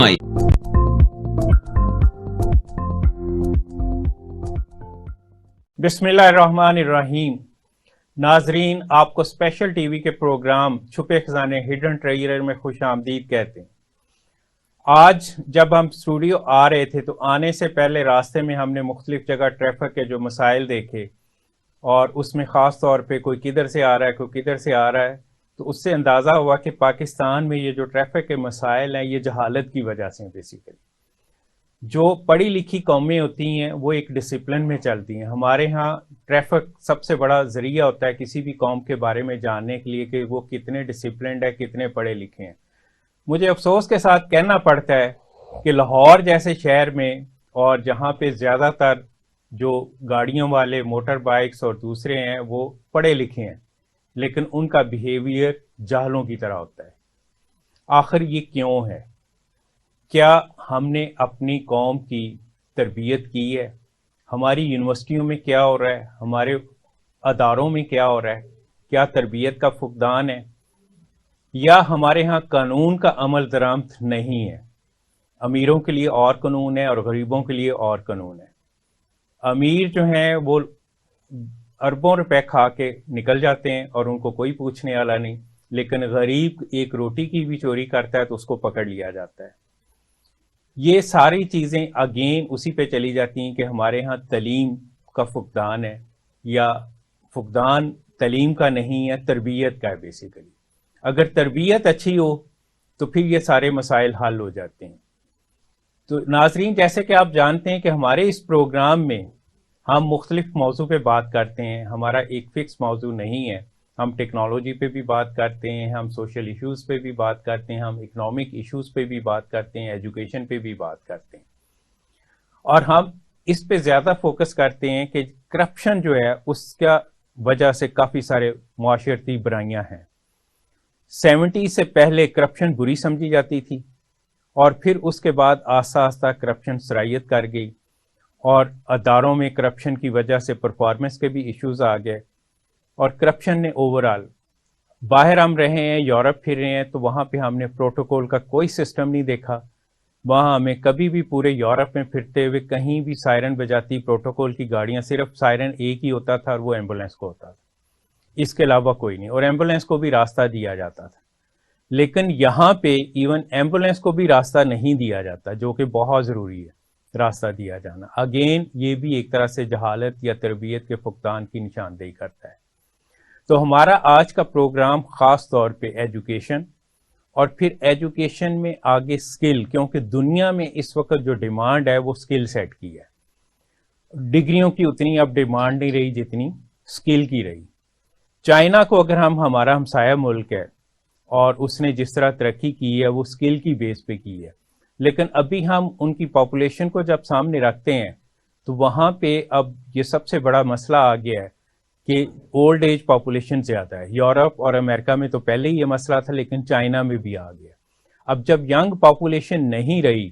فرمائیے۔ بسم اللہ الرحمن الرحیم۔ ناظرین، آپ کو اسپیشل ٹی وی کے پروگرام چھپے خزانے ہڈن ٹریجر میں خوش آمدید کہتے ہیں۔ آج جب ہم اسٹوڈیو آ رہے تھے تو آنے سے پہلے راستے میں ہم نے مختلف جگہ ٹریفک کے جو مسائل دیکھے، اور اس میں خاص طور پہ کوئی کدھر سے آ رہا ہے کوئی کدھر سے آ رہا ہے، تو اس سے اندازہ ہوا کہ پاکستان میں یہ جو ٹریفک کے مسائل ہیں یہ جہالت کی وجہ سے بیسیکلی۔ جو پڑھی لکھی قومیں ہوتی ہیں وہ ایک ڈسپلن میں چلتی ہیں۔ ہمارے ہاں ٹریفک سب سے بڑا ذریعہ ہوتا ہے کسی بھی قوم کے بارے میں جاننے کے لیے کہ وہ کتنے ڈسپلنڈ ہے، کتنے پڑھے لکھے ہیں۔ مجھے افسوس کے ساتھ کہنا پڑتا ہے کہ لاہور جیسے شہر میں، اور جہاں پہ زیادہ تر جو گاڑیوں والے موٹر بائکس اور دوسرے ہیں وہ پڑھے لکھے ہیں، لیکن ان کا بیہیویئر جاہلوں کی طرح ہوتا ہے۔ آخر یہ کیوں ہے؟ کیا ہم نے اپنی قوم کی تربیت کی ہے؟ ہماری یونیورسٹیوں میں کیا ہو رہا ہے؟ ہمارے اداروں میں کیا ہو رہا ہے؟ کیا تربیت کا فقدان ہے؟ یا ہمارے ہاں قانون کا عمل درآمد نہیں ہے؟ امیروں کے لیے اور قانون ہے اور غریبوں کے لیے اور قانون ہے۔ امیر جو ہیں وہ اربوں روپے کھا کے نکل جاتے ہیں اور ان کو کوئی پوچھنے والا نہیں، لیکن غریب ایک روٹی کی بھی چوری کرتا ہے تو اس کو پکڑ لیا جاتا ہے۔ یہ ساری چیزیں اگین اسی پہ چلی جاتی ہیں کہ ہمارے ہاں تعلیم کا فقدان ہے، یا فقدان تعلیم کا نہیں ہے، تربیت کا ہے بیسیکلی۔ اگر تربیت اچھی ہو تو پھر یہ سارے مسائل حل ہو جاتے ہیں۔ تو ناظرین، جیسے کہ آپ جانتے ہیں کہ ہمارے اس پروگرام میں ہم مختلف موضوع پہ بات کرتے ہیں، ہمارا ایک فکس موضوع نہیں ہے۔ ہم ٹیکنالوجی پہ بھی بات کرتے ہیں، ہم سوشل ایشوز پہ بھی بات کرتے ہیں، ہم اکنامک ایشوز پہ بھی بات کرتے ہیں، ایجوکیشن پہ بھی بات کرتے ہیں، اور ہم اس پہ زیادہ فوکس کرتے ہیں کہ کرپشن جو ہے اس کا وجہ سے کافی سارے معاشرتی برائیاں ہیں۔ 70 سے پہلے کرپشن بری سمجھی جاتی تھی، اور پھر اس کے بعد آہستہ آہستہ کرپشن سرایت کر گئی، اور اداروں میں کرپشن کی وجہ سے پرفارمنس کے بھی ایشوز آ گئے، اور کرپشن نے اوورآل باہر ہم رہے ہیں، یورپ پھر رہے ہیں تو وہاں پہ ہم نے پروٹوکول کا کوئی سسٹم نہیں دیکھا۔ وہاں ہمیں کبھی بھی پورے یورپ میں پھرتے ہوئے کہیں بھی سائرن بجاتی پروٹوکول کی گاڑیاں، صرف سائرن ایک ہی ہوتا تھا اور وہ ایمبولینس کو ہوتا تھا، اس کے علاوہ کوئی نہیں، اور ایمبولینس کو بھی راستہ دیا جاتا تھا۔ لیکن یہاں پہ ایون ایمبولینس کو بھی راستہ نہیں دیا جاتا، جو کہ بہت ضروری ہے راستہ دیا جانا۔ اگین یہ بھی ایک طرح سے جہالت یا تربیت کے فقدان کی نشاندہی کرتا ہے۔ تو ہمارا آج کا پروگرام خاص طور پہ ایجوکیشن، اور پھر ایجوکیشن میں آگے سکل، کیونکہ دنیا میں اس وقت جو ڈیمانڈ ہے وہ سکل سیٹ کی ہے۔ ڈگریوں کی اتنی اب ڈیمانڈ نہیں رہی جتنی سکل کی رہی۔ چائنا کو اگر ہمارا ہمسایہ ملک ہے، اور اس نے جس طرح ترقی کی ہے وہ سکل کی بیس پہ کی ہے، لیکن ابھی ہم ان کی پاپولیشن کو جب سامنے رکھتے ہیں تو وہاں پہ اب یہ سب سے بڑا مسئلہ آ گیا ہے کہ اولڈ ایج پاپولیشن زیادہ ہے۔ یورپ اور امریکہ میں تو پہلے ہی یہ مسئلہ تھا، لیکن چائنا میں بھی آ گیا۔ اب جب ینگ پاپولیشن نہیں رہی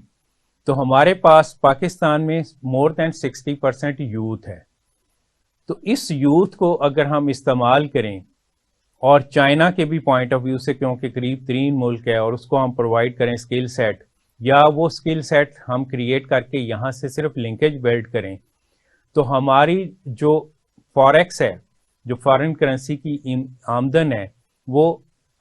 تو ہمارے پاس پاکستان میں مور دین 60% یوتھ ہے۔ تو اس یوتھ کو اگر ہم استعمال کریں، اور چائنا کے بھی پوائنٹ آف ویو سے، کیونکہ قریب ترین ملک ہے، اور اس کو ہم پرووائڈ کریں اسکل سیٹ، یا وہ اسکل سیٹ ہم کریٹ کر کے یہاں سے صرف لنکیج بلڈ کریں، تو ہماری جو فوریکس ہے، جو فارن کرنسی کی آمدن ہے، وہ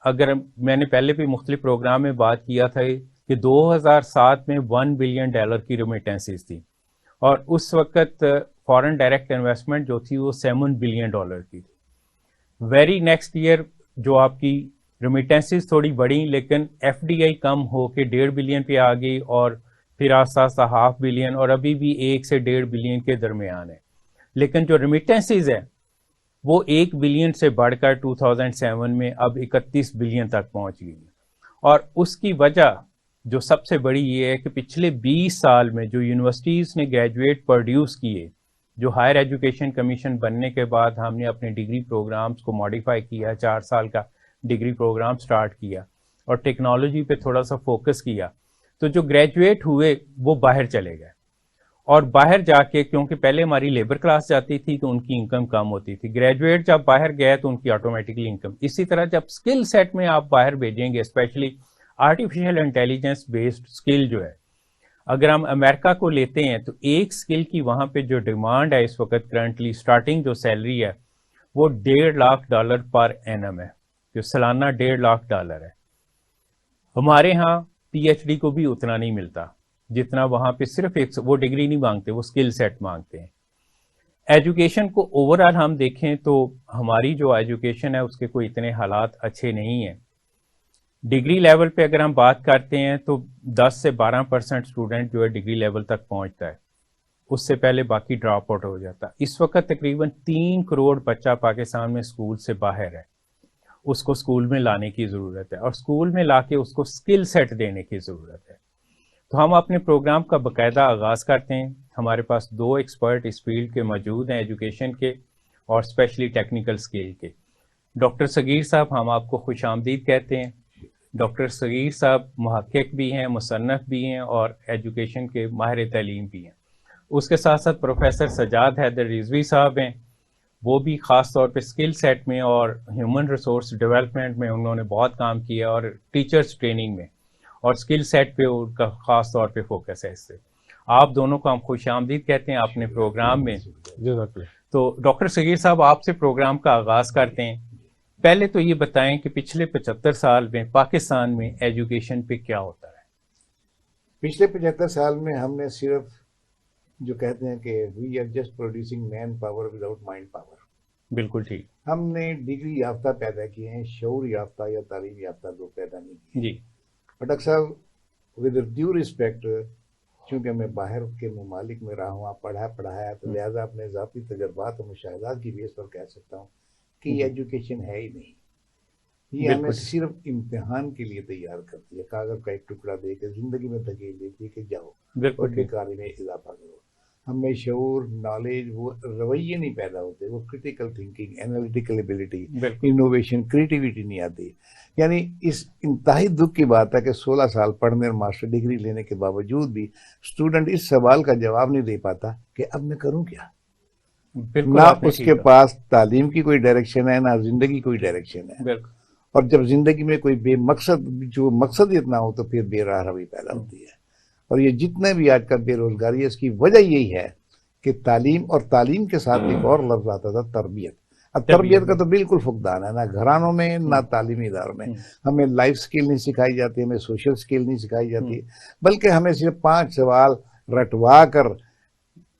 اگر میں نے پہلے بھی مختلف پروگرام میں بات کیا تھا کہ 2007 میں $1 بلین کی ریمیٹنسز تھی، اور اس وقت فارن ڈائریکٹ انویسٹمنٹ جو تھی وہ $7 بلین کی تھی۔ ویری نیکسٹ ایئر جو آپ کی ریمیٹنسز تھوڑی بڑھی، لیکن ایف ڈی آئی کم ہو کے 1.5 بلین پہ آ گئی، اور پھر آہستہ آہستہ 0.5 بلین، اور ابھی بھی 1 سے 1.5 بلین کے درمیان ہے۔ لیکن جو ریمیٹنسز ہے وہ 1 بلین سے بڑھ کر 2007 میں اب 31 بلین تک پہنچ گئی، اور اس کی وجہ جو سب سے بڑی یہ ہے کہ پچھلے 20 سال میں جو یونیورسٹیز نے گریجویٹ پروڈیوس کیے، جو ہائر ایجوکیشن کمیشن بننے کے بعد ہم نے اپنے ڈگری پروگرامز کو ماڈیفائی کیا، 4 سال کا ڈگری پروگرام سٹارٹ کیا، اور ٹیکنالوجی پہ تھوڑا سا فوکس کیا، تو جو گریجویٹ ہوئے وہ باہر چلے گئے، اور باہر جا کے، کیونکہ پہلے ہماری لیبر کلاس جاتی تھی تو ان کی انکم کم ہوتی تھی، گریجویٹ جب باہر گئے تو ان کی آٹومیٹکلی انکم۔ اسی طرح جب اسکل سیٹ میں آپ باہر بھیجیں گے، specially artificial intelligence based skill جو ہے، اگر ہم امریکہ کو لیتے ہیں تو ایک اسکل کی وہاں پہ جو ڈیمانڈ ہے اس وقت کرنٹلی اسٹارٹنگ جو سیلری ہے وہ $1.5 lakh پر اینم ہے، جو سالانہ $1.5 lakh ہے. ہمارے ہاں پی ایچ ڈی کو بھی اتنا نہیں ملتا جتنا وہاں پہ صرف ایک وہ ڈگری نہیں مانگتے، وہ اسکل سیٹ مانگتے ہیں. ایجوکیشن کو اوور آل ہم دیکھیں تو ہماری جو ایجوکیشن ہے اس کے کوئی اتنے حالات اچھے نہیں ہیں. ڈگری لیول پہ اگر ہم بات کرتے ہیں تو 10 سے 12% اسٹوڈنٹ جو ہے ڈگری لیول تک پہنچتا ہے، اس سے پہلے باقی ڈراپ آؤٹ ہو جاتا. اس وقت تقریباً 3 کروڑ بچہ پاکستان میں اسکول سے باہر ہے. اس کو اسکول میں لانے کی ضرورت ہے، اور اسکول میں لا کے اس کو اسکل سیٹ دینے کی ضرورت ہے. تو ہم اپنے پروگرام کا باقاعدہ آغاز کرتے ہیں. ہمارے پاس 2 ایکسپرٹ اس فیلڈ کے موجود ہیں، ایجوکیشن کے اور اسپیشلی ٹیکنیکل اسکل کے. ڈاکٹر صغیر صاحب، ہم آپ کو خوش آمدید کہتے ہیں. ڈاکٹر صغیر صاحب محقق بھی ہیں، مصنف بھی ہیں اور ایجوکیشن کے ماہر تعلیم بھی ہیں. اس کے ساتھ ساتھ پروفیسر سجاد حیدر رضوی صاحب ہیں، وہ بھی خاص طور پہ اسکل سیٹ میں اور ہیومن ریسورس ڈیولپمنٹ میں انہوں نے بہت کام کیا، اور ٹیچرز ٹریننگ میں اور اسکل سیٹ پہ ان کا خاص طور پہ فوکس ہے. اس سے آپ دونوں کو ہم خوش آمدید کہتے ہیں اپنے پروگرام میں. تو ڈاکٹر صغیر صاحب، آپ سے پروگرام کا آغاز کرتے ہیں. پہلے تو یہ بتائیں کہ پچھلے 75 سال میں پاکستان میں ایجوکیشن پہ کیا ہوتا ہے؟ پچھلے 75 سال میں ہم نے صرف جو کہتے ہیں کہ we are just producing manpower without mind power. بالکل ٹھیک. ہم نے ڈگری یافتہ پیدا کیے ہیں، شعور یافتہ یا تعلیم یافتہ لوگ پیدا نہیں کیے. جی. اور ڈاکٹر صاحب، ود ڈیو رسپیکٹ، چونکہ میں باہر کے ممالک میں رہا ہوں، پڑھایا، تو لہٰذا اپنے ذاتی تجربات اور مشاہدات کی بیس پر کہہ سکتا ہوں کہ یہ ایجوکیشن ہے ہی نہیں. یہ ہمیں صرف امتحان کے لیے تیار کرتی ہے، کاغذ کا ایک ٹکڑا دے کے زندگی میں دھکیل دیتی ہے کہ جاؤ اور بیکاری میں اضافہ کرو. ہمیں شعور، نالج، وہ رویے نہیں پیدا ہوتے، وہ critical thinking, analytical ability, innovation, creativity نہیں آتی. یعنی اس انتہائی دکھ کی بات ہے کہ 16 سال پڑھنے اور ماسٹر ڈگری لینے کے باوجود بھی اسٹوڈنٹ اس سوال کا جواب نہیں دے پاتا کہ اب میں کروں کیا. نہ اس کے پاس تعلیم کی کوئی ڈائریکشن ہے، نہ زندگی کوئی ڈائریکشن ہے. اور جب زندگی میں کوئی بے مقصد، جو مقصد اتنا ہو، تو پھر بے راہ روی پیدا ہوتی ہے. اور یہ جتنے بھی آج کل بے روزگاری ہے، اس کی وجہ یہی ہے کہ تعلیم، اور تعلیم کے ساتھ ایک اور لفظ آتا تھا، تربیت. اب تربیت کا تو بالکل فقدان ہے، نہ گھرانوں میں نہ تعلیمی اداروں میں. ہمیں لائف سکل نہیں سکھائی جاتی، ہمیں سوشل سکل نہیں سکھائی جاتی، بلکہ ہمیں صرف 5 سوال رٹوا کر،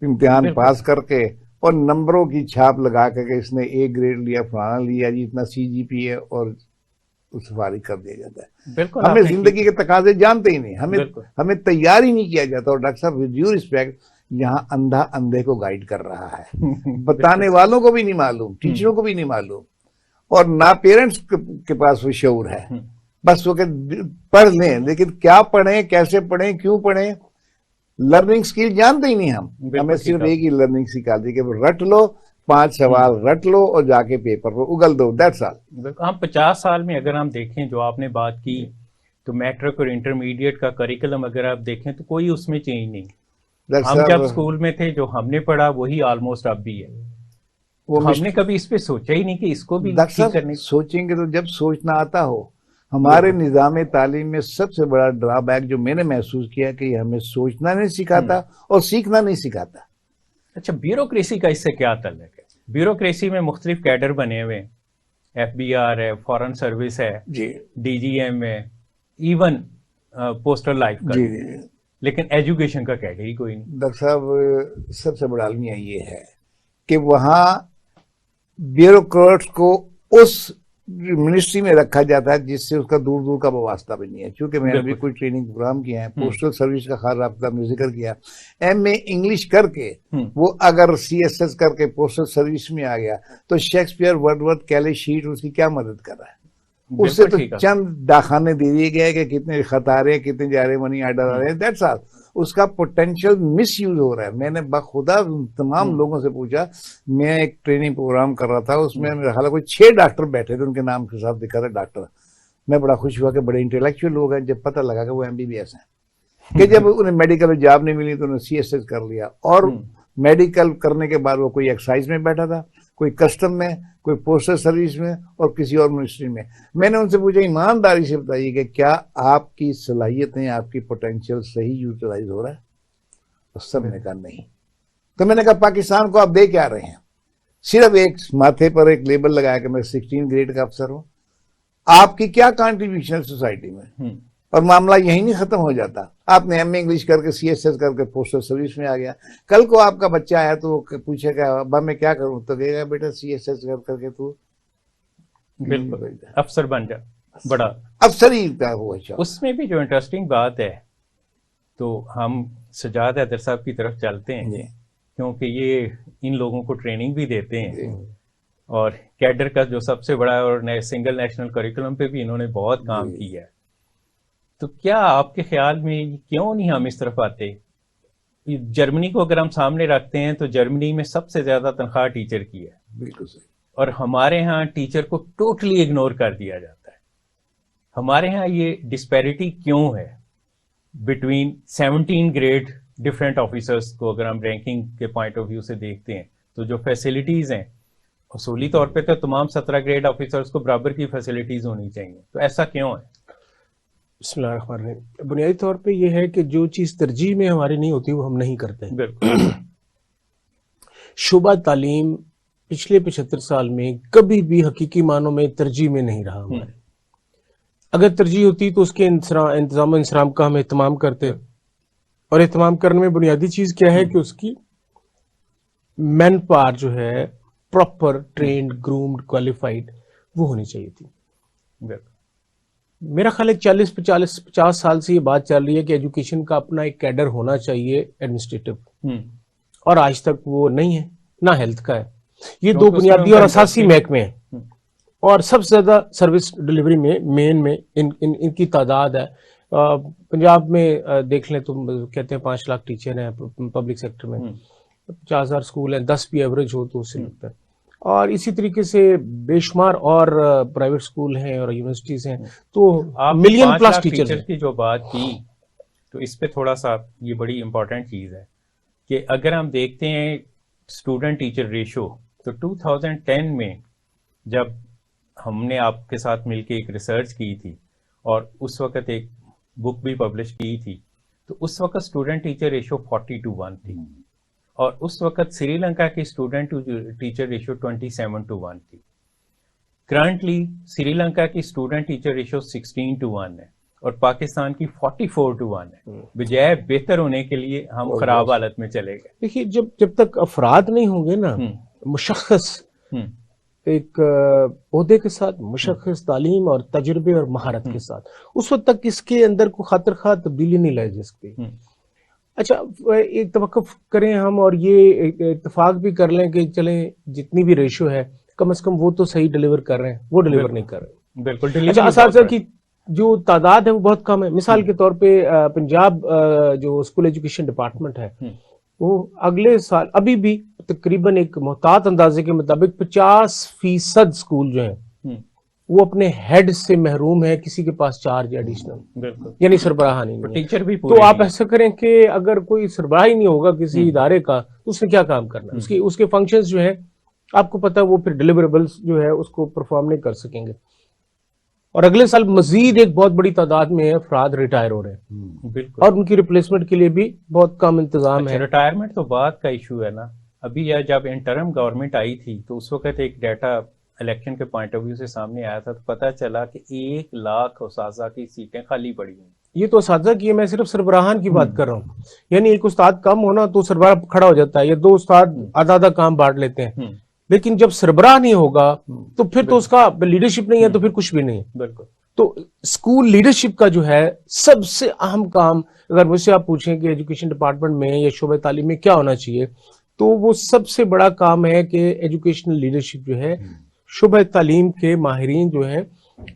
امتحان پاس کر کے اور نمبروں کی چھاپ لگا کے کہ اس نے A گریڈ لیا، فلانا لیا جی، اتنا CGPA، اور اس فارغ کر دیا جاتا ہے. ہمیں زندگی کے تقاضے جانتے ہی نہیں، ہمیں تیار ہی نہیں کیا جاتا. اور ڈاکٹر صاحب، ود ڈیو رسپیکٹ، یہاں اندھا اندھے کو گائیڈ کر رہا ہے. بتانے والوں کو بھی نہیں معلوم، ٹیچروں کو بھی نہیں معلوم، اور نہ پیرنٹس کے پاس وہ شعور ہے. بس وہ کہ پڑھ لیں، لیکن کیا پڑھیں، کیسے پڑھیں، کیوں پڑھیں، لرننگ سکل جانتے ہی نہیں. ہمیں صرف ایک ہی لرننگ سکھا دی کہ رٹ لو، 5 سوال رٹ لو اور جا کے پیپر کو اگل دو، دیٹس آل. ہم 50 سال میں اگر ہم دیکھیں، جو آپ نے بات کی، تو میٹرک اور انٹرمیڈیٹ کا کریکلم اگر آپ دیکھیں تو کوئی اس میں چینج نہیں. ہم جب اسکول میں تھے، جو ہم نے پڑھا وہی آلموسٹ اب بھی ہے. ہم نے کبھی اس پہ سوچا ہی نہیں کہ اس کو بھی کرنے. سوچیں گے تو جب سوچنا آتا ہو. ہمارے نظام تعلیم میں سب سے بڑا ڈرا بیک جو میں نے محسوس کیا کہ یہ ہمیں سوچنا نہیں سکھاتا اور سیکھنا نہیں سکھاتا. اچھا، بیوروکریسی کا اس سے کیا تعلق ہے؟ بیوروکریسی میں مختلف کیڈر بنے ہوئے ہیں، FBR ہے، فورن سروس ہے، DGM ہے، ایون پوسٹل لائف کا، لیکن ایجوکیشن کا کیڈر ہی کوئی نہیں. ڈاکٹر صاحب، سب سے بڑا المیہ یہ ہے کہ وہاں بیوروکریٹس کو اس منسٹری میں رکھا جاتا ہے جس سے اس کا دور دور کا واسطہ بھی نہیں ہے. چونکہ میں نے ابھی کوئی ٹریننگ پروگرام کیا ہے، پوسٹل سروس کا خاص رابطہ میں ذکر کیا. MA انگلش کر کے وہ اگر CSS کر کے پوسٹل سروس میں آ گیا تو شیکسپیئر، ورڈورتھ، کیلی شیٹ اس کی کیا مدد کر رہا ہے؟ اس سے تو چند ڈاکخانے دے دیے گئے کہ کتنے خط آ رہے ہیں، کتنے جا رہے منی آرڈر آ رہے ہیں، دیٹس آل. اس کا پوٹینشیل مس یوز ہو رہا ہے. میں نے بخدا تمام لوگوں سے پوچھا، میں ایک ٹریننگ پروگرام کر رہا تھا، اس میں میرا خیال ہے کوئی 6 ڈاکٹر بیٹھے تھے، ان کے نام کے ساتھ دکھا تھا ڈاکٹر. میں بڑا خوش ہوا کہ بڑے انٹلیکچوئل لوگ ہیں. جب پتہ لگا کہ وہ MBBS ہیں، کہ جب انہیں میڈیکل میں جاب نہیں ملی تو انہوں نے CSS کر لیا، اور میڈیکل کرنے کے بعد وہ کوئی ایکسرسائز میں بیٹھا تھا، کوئی کسٹم میں, کوئی پوسٹل سروس میں اور کسی اور منسٹری میں. میں نے ان سے پوچھا ایمانداری سے بتائیے کہ کیا آپ کی صلاحیتیں, آپ کی پوٹینشیل صحیح یوٹیلائز ہو رہا ہے؟ اور سب نے کہا نہیں. تو میں نے کہا پاکستان کو آپ دے کیا رہے ہیں؟ صرف ایک ماتھے پر ایک لیبل لگایا کہ میں 16 گریڈ کا افسر ہوں. آپ کی کیا کنٹریبیوشن ہے سوسائٹی میں؟ اور معاملہ یہیں نہیں ختم ہو جاتا. آپ نے ایم اے انگلش کر کے CSS کر کے پوسٹل سروس میں آ گیا. کل کو آپ کا بچہ آیا تو پوچھے گا ابا میں کیا کروں, تو کہے گا بیٹا CSS کر کے تو بالکل افسر بن جا, بڑا افسر ہی کا ہوا. اس میں بھی جو انٹرسٹنگ بات ہے, تو ہم سجاد حیدر صاحب کی طرف چلتے ہیں, کیونکہ یہ ان لوگوں کو ٹریننگ بھی دیتے ہیں, اور کیڈر کا جو سب سے بڑا اور سنگل نیشنل کریکولم پہ بھی انہوں نے بہت کام کیا ہے. تو کیا آپ کے خیال میں کیوں نہیں ہم اس طرف آتے؟ جرمنی کو اگر ہم سامنے رکھتے ہیں تو جرمنی میں سب سے زیادہ تنخواہ ٹیچر کی ہے. بالکل صحیح. اور ہمارے ہاں ٹیچر کو ٹوٹلی اگنور کر دیا جاتا ہے. ہمارے ہاں یہ ڈسپیرٹی کیوں ہے بٹوین 17 گریڈ ڈفرینٹ آفیسرس کو؟ اگر ہم رینکنگ کے پوائنٹ آف ویو سے دیکھتے ہیں تو جو فیسلٹیز ہیں اصولی طور پہ تو تمام 17 گریڈ آفیسرس کو برابر کی فیسلٹیز ہونی چاہیے. تو ایسا کیوں ہے؟ بسم اللہ الرحمن الرحیم. بنیادی طور پہ یہ ہے کہ جو چیز ترجیح میں ہماری نہیں ہوتی وہ ہم نہیں کرتے. بالکل. شعبہ تعلیم پچھلے 75 سال میں کبھی بھی حقیقی معنوں میں ترجیح میں نہیں رہا ہمارے. اگر ترجیح ہوتی تو اس کے انتظام و انصرام کا ہم اہتمام کرتے, اور اہتمام کرنے میں بنیادی چیز کیا ہے کہ اس کی مین پاور جو ہے پراپر ٹرینڈ, گرومڈ, کوالیفائڈ وہ ہونی چاہیے تھی. میرا خیال ہے 40-50 سال سے یہ بات چل رہی ہے کہ ایجوکیشن کا اپنا ایک کیڈر ہونا چاہیے ایڈمنسٹریٹو, اور آج تک وہ نہیں ہے, نہ ہیلتھ کا ہے. یہ دو بنیادی اور اساسی محکمے ہیں, اور سب سے زیادہ سروس ڈلیوری میں مین میں ان کی تعداد ہے. پنجاب میں دیکھ لیں تو کہتے ہیں 5 لاکھ ٹیچر ہیں پبلک سیکٹر میں, 50,000 اسکول ہیں, 10 بھی ایوریج ہو تو اس سے لگتا ہے. اور اسی طریقے سے بے شمار اور پرائیویٹ اسکول ہیں اور یونیورسٹیز ہیں. تو ملین پلس ٹیچر کی جو بات کی, تو اس پہ تھوڑا سا یہ بڑی امپورٹنٹ چیز ہے کہ اگر ہم دیکھتے ہیں اسٹوڈنٹ ٹیچر ریشو, تو 2010 میں جب ہم نے آپ کے ساتھ مل کے ایک ریسرچ کی تھی اور اس وقت ایک بک بھی پبلش کی تھی, تو اس وقت اسٹوڈنٹ ٹیچر ریشو 40:1 تھی, اور اس وقت سری لنکا کی اسٹوڈنٹ ٹیچر ریشو 27:1 تھی. کرنٹلی سری لنکا کی اسٹوڈنٹ ٹیچر ریشو 16:1 ہے, اور پاکستان کی 44:1 ہے. بجائے بہتر ہونے کے لیے ہم خراب حالت میں چلے گئے. دیکھیے جب تک افراد نہیں ہوں گے نا مشخص ایک عہدے کے ساتھ, مشخص تعلیم اور تجربے اور مہارت کے ساتھ, اس وقت تک اس کے اندر کوئی خاطر خواہ تبدیلی نہیں لائی جا سکتی. اچھا ایک توقف کریں ہم اور یہ اتفاق بھی کر لیں کہ چلیں جتنی بھی ریشو ہے کم از کم وہ تو صحیح ڈیلیور کر رہے ہیں, وہ ڈیلیور نہیں کر رہے. بالکل. اچھا اساتذہ کی جو تعداد ہے وہ بہت کم ہے. مثال کے طور پہ پنجاب جو اسکول ایجوکیشن ڈپارٹمنٹ ہے وہ اگلے سال ابھی بھی تقریباً ایک محتاط اندازے کے مطابق 50% اسکول جو ہیں وہ اپنے ہیڈ سے محروم ہے, کسی کے پاس چارج ایڈیشنل, یعنی سربراہانی نہیں. ٹیچر بھی تو آپ ایسا کریں کہ اگر کوئی سربراہ ہی نہیں ہوگا کسی ادارے کا تو اس نے کیا کام کرنا ہے؟ اس کے فنکشنز جو ہیں آپ کو پتا ہے وہ پھر ڈیلیوریبلز جو ہے اس کو پرفارم نہیں کر سکیں گے. اور اگلے سال مزید ایک بہت بڑی تعداد میں افراد ریٹائر ہو رہے ہیں, اور ان کی ریپلیسمنٹ کے لیے بھی بہت کم انتظام ہے. ریٹائرمنٹ تو بات کا ایشو ہے نا. ابھی جب انٹرم گورنمنٹ آئی تھی تو اس وقت ایک ڈیٹا الیکشن کے پوائنٹ آف ویو سے سامنے آیا تھا, تو پتا چلا کہ 1 لاکھ اساتذہ کی سیٹیں خالی پڑی ہیں. یہ تو اساتذہ کی ہے, میں صرف سربراہان کی بات کر رہا ہوں. یعنی ایک استاد کم ہونا تو سربراہ کھڑا ہو جاتا ہے, یا 2 استاد آدھا کام بانٹ لیتے ہیں. لیکن جب سربراہ نہیں ہوگا تو پھر تو اس کا لیڈرشپ نہیں ہے, تو پھر کچھ بھی نہیں. بالکل. تو اسکول لیڈرشپ کا جو ہے سب سے اہم کام, اگر مجھ سے آپ پوچھیں کہ ایجوکیشن ڈپارٹمنٹ میں یا شعبہ تعلیم میں کیا ہونا چاہیے, تو وہ سب سے بڑا کام ہے کہ ایجوکیشنل لیڈرشپ جو ہے شعبہ تعلیم کے ماہرین جو ہیں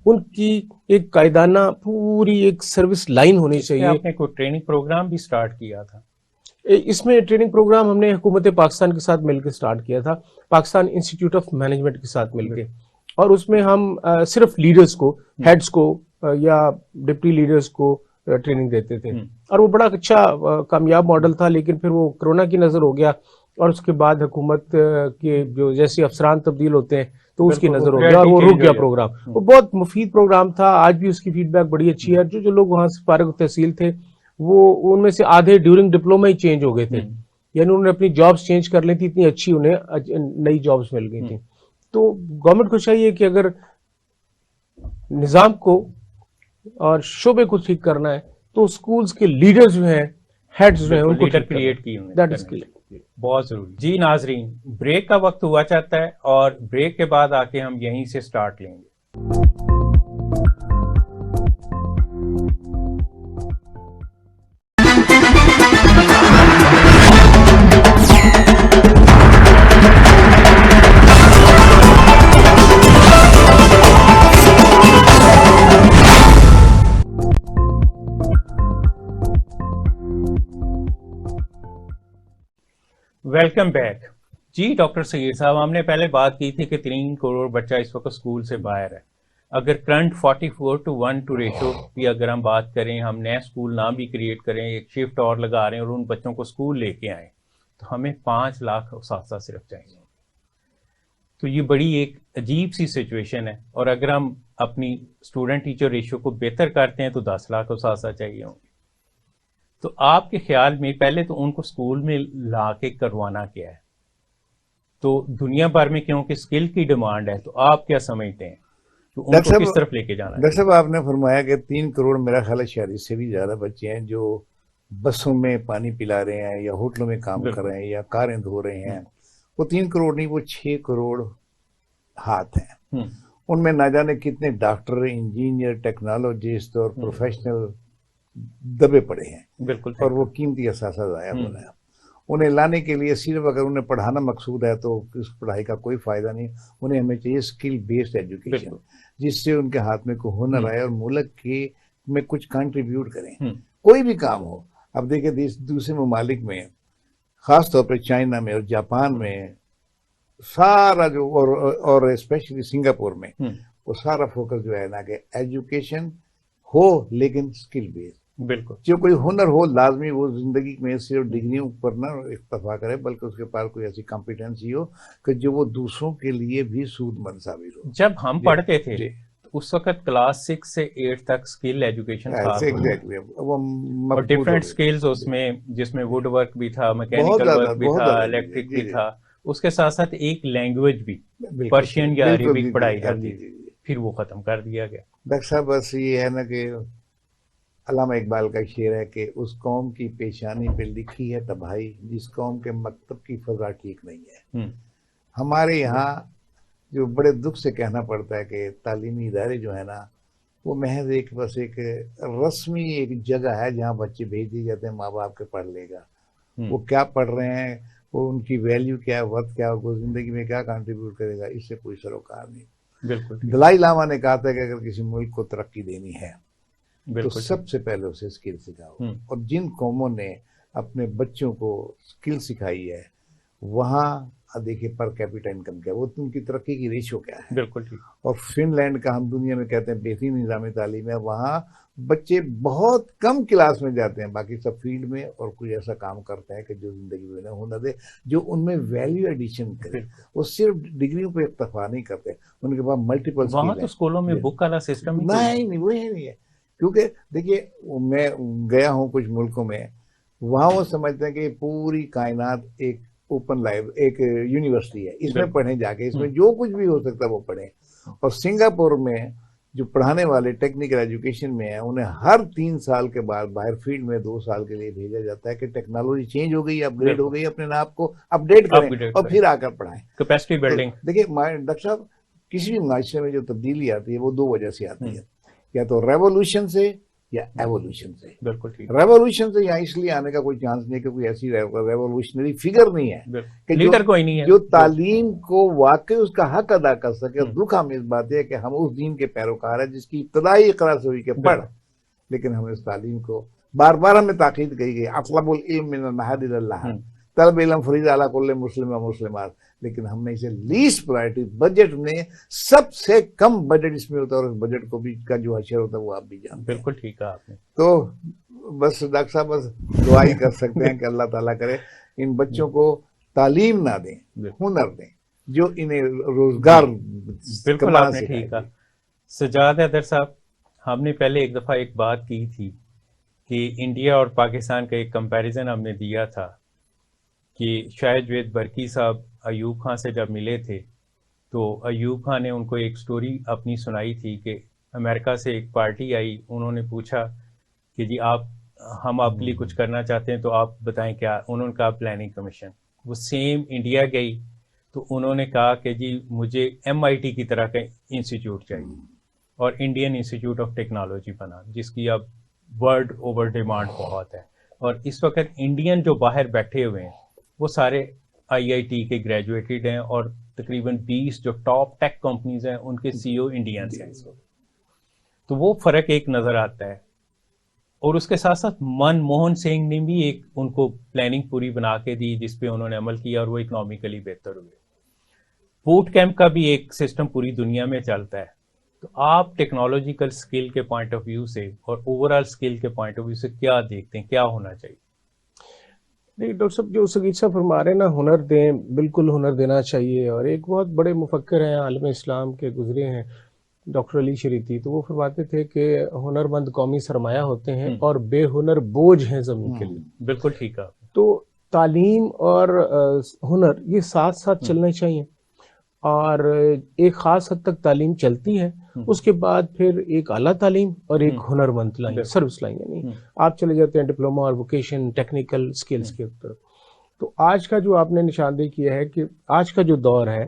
ان کی ایک قائدانہ پوری ایک سروس لائن ہونی چاہیے. آپ نے کوئی ٹریننگ پروگرام بھی سٹارٹ کیا تھا؟ اس میں ٹریننگ پروگرام ہم نے حکومت پاکستان کے ساتھ مل کے سٹارٹ کیا تھا, پاکستان انسٹیٹیوٹ آف مینجمنٹ کے ساتھ مل کے, اور اس میں ہم صرف لیڈرز کو, ہیڈز کو یا ڈپٹی لیڈرز کو ٹریننگ دیتے تھے, اور وہ بڑا اچھا کامیاب ماڈل تھا. لیکن پھر وہ کرونا کی نظر ہو گیا اور اس کے بعد حکومت کے جو جیسے افسران تبدیل ہوتے ہیں تو اس کی نظر ہو گیا اور وہ رک گیا پروگرام. وہ بہت مفید پروگرام تھا, آج بھی اس کی فیڈ بیک بڑی اچھی ہے. جو لوگ وہاں سے فارغ تحصیل تھے وہ ان میں سے آدھے ڈیورنگ ڈپلوما ہی چینج ہو گئے تھے, یعنی انہوں نے اپنی جابس چینج کر لی تھی, اتنی اچھی انہیں نئی جابس مل گئی تھیں. تو گورنمنٹ کو چاہیے کہ اگر نظام کو اور شعبے کو ٹھیک کرنا ہے تو اسکولز کے لیڈرز جو ہیں, ہیڈز جو ہیں, ان کو کریٹ کی دیٹ از کلیئر. بہت ضروری. جی ناظرین, بریک کا وقت ہوا چاہتا ہے اور بریک کے بعد آ کے ہم یہیں سے سٹارٹ لیں گے. Welcome back. جی ڈاکٹر سید صاحب, ہم نے پہلے بات کی تھی کہ 3 کروڑ بچہ اس وقت اسکول سے باہر ہے. اگر کرنٹ 44:1 ریشو کی اگر ہم بات کریں, ہم نئے اسکول نہ بھی کریٹ کریں, ایک شفٹ اور لگا رہے ہیں اور ان بچوں کو اسکول لے کے آئیں, تو ہمیں 5 لاکھ اساتذہ صرف چاہیے. تو یہ بڑی ایک عجیب سی سچویشن ہے. اور اگر ہم اپنی اسٹوڈنٹ ٹیچر ریشو کو بہتر کرتے ہیں تو 10 لاکھ اساتذہ چاہیے ہوں گے. تو آپ کے خیال میں پہلے تو ان کو اسکول میں لا کے کروانا کیا ہے؟ تو دنیا بھر میں کیونکہ اسکل کی ڈیمانڈ ہے, تو آپ کیا سمجھتے ہیں تو ان کو کس طرف لے کے جانا ہے؟ ڈاکٹر صاحب, آپ نے فرمایا کہ 3 کروڑ میرا خیال ہے شاید اس سے بھی زیادہ بچے ہیں جو بسوں میں پانی پلا رہے ہیں یا ہوٹلوں میں کام کر رہے ہیں یا کاریں دھو رہے ہیں. وہ 3 کروڑ نہیں, وہ 6 کروڑ ہاتھ ہیں. ان میں نہ جانے کتنے ڈاکٹر, انجینئر, ٹیکنالوجسٹ اور پروفیشنل دبے پڑے ہیں. بالکل. اور وہ قیمتی اثاثہ ضائع ہو رہا ہے. انہیں لانے کے لیے صرف اگر انہیں پڑھانا مقصود ہے تو اس پڑھائی کا کوئی فائدہ نہیں. انہیں ہمیں چاہیے اسکل بیسڈ ایجوکیشن, جس سے ان کے ہاتھ میں کوئی ہنر آئے اور ملک کے میں کچھ کنٹریبیوٹ کریں. کوئی بھی کام ہو. اب دیکھیں دوسرے ممالک میں, خاص طور پہ چائنا میں اور جاپان میں, سارا جو اور اسپیشلی سنگاپور میں, وہ سارا فوکس جو ہے نا کہ ایجوکیشن ہو لیکن اسکل بیسڈ. بالکل. جو کوئی ہنر ہو لازمی وہ زندگی میں صرف ڈگریوں پر نہ اکتفا کرے, بلکہ اس کے پاس کوئی ایسی کمپیٹنسی ہو کہ جو وہ دوسروں کے لیے بھی سود مند ثابت ہو. جب ہم پڑھتے تھے اس وقت کلاس 6 سے 8 تک اسکل ایجوکیشن تھا, اور ڈفرینٹ اسکلز اس میں, جس میں ووڈ ورک بھی تھا, میکینیکل ورک بھی تھا, الیکٹرک بھی تھا. اس کے ساتھ ساتھ ایک لینگویج بھی, پرشین یا عربک پڑھائی جاتی تھی, پھر وہ ختم کر دیا گیا. ڈاکٹر صاحب بس یہ ہے نا کہ علامہ اقبال کا شعر ہے کہ اس قوم کی پیشانی پہ لکھی ہے تباہی جس قوم کے مکتب کی فضا ٹھیک نہیں ہے. ہمارے یہاں جو بڑے دکھ سے کہنا پڑتا ہے کہ تعلیمی ادارے جو ہے نا وہ محض ایک بس ایک رسمی ایک جگہ ہے جہاں بچے بھیج دیے جاتے ہیں, ماں باپ کے پڑھ لے گا. وہ کیا پڑھ رہے ہیں, وہ ان کی ویلیو کیا ہے, وقت کیا, وہ زندگی میں کیا کنٹریبیوٹ کرے گا, اس سے کوئی سروکار نہیں. بالکل. دلائی لاما نے کہا تھا کہ اگر کسی ملک کو ترقی دینی ہے تو سب سے پہلے اسے اسکل سکھاؤ. اور جن قوموں نے اپنے بچوں کو اسکل سکھائی ہے وہاں دیکھیے پر کیپیٹل انکم کیا, وہ ان کی ترقی کی ریشو کیا ہے. بالکل ٹھیک. اور فن لینڈ کا ہم دنیا میں کہتے ہیں بہترین نظام تعلیم ہے, وہاں بچے بہت کم کلاس میں جاتے ہیں, باقی سب فیلڈ میں اور کوئی ایسا کام کرتے ہیں کہ جو زندگی میں ہنر دے, جو ان میں ویلیو ایڈیشن کرے. وہ صرف ڈگریوں پہ اکتفا نہیں کرتے, ان کے پاس ملٹیپل. وہاں تو اسکولوں میں بک والا سسٹم نہیں, وہ نہیں ہے. کیونکہ دیکھیے میں گیا ہوں کچھ ملکوں میں, وہاں وہ سمجھتے ہیں کہ پوری کائنات ایک اوپن لائب ایک یونیورسٹی ہے, اس میں پڑھیں جا کے, اس میں جو کچھ بھی ہو سکتا ہے وہ پڑھیں. اور سنگاپور میں جو پڑھانے والے ٹیکنیکل ایجوکیشن میں ہیں انہیں ہر 3 سال کے بعد باہر فیلڈ میں 2 سال کے لیے بھیجا جاتا ہے کہ ٹیکنالوجی چینج ہو گئی, اپ گریڈ ہو گئی, اپنے آپ کو اپ ڈیٹ کریں اور پھر آ کر پڑھائیں. Capacity building. دیکھیے ڈاکٹر صاحب, کسی بھی معاشرے میں جو تبدیلی آتی ہے وہ 2 وجہ سے آتی ہے, یا تو ریولوشن سے یا ایوولوشن سے. بالکل ٹھیک. ریولوشن سے یہاں اس لیے آنے کا کوئی چانس نہیں کہ کوئی ایسی ریولوشنری فگر نہیں ہے کہ لیڈر کوئی نہیں ہے جو تعلیم کو واقعی اس کا حق ادا کر سکے. اور دکھ ہم اس بات ہے کہ ہم اس دین کے پیروکار ہیں جس کی ابتدائی اقرار سے ہوئی کہ پڑھ, لیکن ہم اس تعلیم کو بار بار ہمیں تاکید کی گئی, اطلب العلم من المہد الی اللہ, طلب علم فریضہ علی کل مسلم و مسلمات, لیکن ہم نے اسے لیسٹ پرائرٹی, بجٹ میں سب سے کم بجٹ اس میں ہوتا ہے, اور اس بجٹ کو بھی کا جو حشر ہوتا ہے وہ آپ بھی جانتے ہیں. بالکل ٹھیک ہے آپ نے. تو بس ڈاکٹر صاحب بس دعا ہی کر سکتے ہیں کہ اللہ تعالیٰ کرے ان بچوں کو تعلیم نہ دیں, ہنر دیں جو انہیں روزگار. بالکل آپ نے ٹھیک کہا. سجاد حیدر صاحب, ہم نے پہلے ایک دفعہ ایک بات کی تھی کہ انڈیا اور پاکستان کا ایک کمپیریزن ہم نے دیا تھا کہ شاہد جوید برقی صاحب ایوب خان سے جب ملے تھے تو ایوب خان نے ان کو ایک سٹوری اپنی سنائی تھی کہ امریکہ سے ایک پارٹی آئی, انہوں نے پوچھا کہ جی ہم آپ کے لیے کچھ کرنا چاہتے ہیں تو آپ بتائیں کیا. انہوں نے کہا پلاننگ کمیشن. وہ سیم انڈیا گئی تو انہوں نے کہا کہ جی مجھے MIT کی طرح کا انسٹیٹیوٹ چاہیے اور انڈین انسٹیٹیوٹ آف ٹیکنالوجی بنا, جس کی اب ورلڈ اوور ڈیمانڈ بہت ہے. اور اس وقت انڈین جو باہر بیٹھے ہوئے ہیں وہ سارے IIT کے گریجویٹڈ ہیں اور تقریباً 20 جو ٹاپ ٹیک کمپنیز ہیں ان کے CEO انڈینس ہیں. تو وہ فرق ایک نظر آتا ہے. اور اس کے ساتھ ساتھ منموہن سنگھ نے بھی ایک ان کو پلاننگ پوری بنا کے دی جس پہ انہوں نے عمل کیا اور وہ اکنامکلی بہتر ہوئے. بوٹ کیمپ کا بھی ایک سسٹم پوری دنیا میں چلتا ہے. تو آپ ٹیکنالوجیکل سکل کے پوائنٹ آف ویو سے اور اوور آل سکل کے پوائنٹ آف ویو سے کیا دیکھتے ہیں, کیا ہونا چاہیے؟ نہیں ڈاکٹر صاحب, جو سگیت صاحب فرما رہے ہیں نا, ہنر دیں, بالکل ہنر دینا چاہیے. اور ایک بہت بڑے مفکر ہیں عالم اسلام کے گزرے ہیں ڈاکٹر علی شریعتی, تو وہ فرماتے تھے کہ ہنر مند قومی سرمایہ ہوتے ہیں اور بے ہنر بوجھ ہیں زمین کے لیے. بالکل ٹھیک ہے. تو تعلیم اور ہنر یہ ساتھ ساتھ چلنے چاہیے, اور ایک خاص حد تک تعلیم چلتی ہے, اس کے بعد پھر ایک اعلیٰ تعلیم اور ایک ہنر مند لائن, سروس لائن, یعنی آپ چلے جاتے ہیں ڈپلوما اور ووکیشن ٹیکنیکل سکلز کے طرف. تو آج کا جو آپ نے نشاندہی کیا ہے کہ آج کا جو دور ہے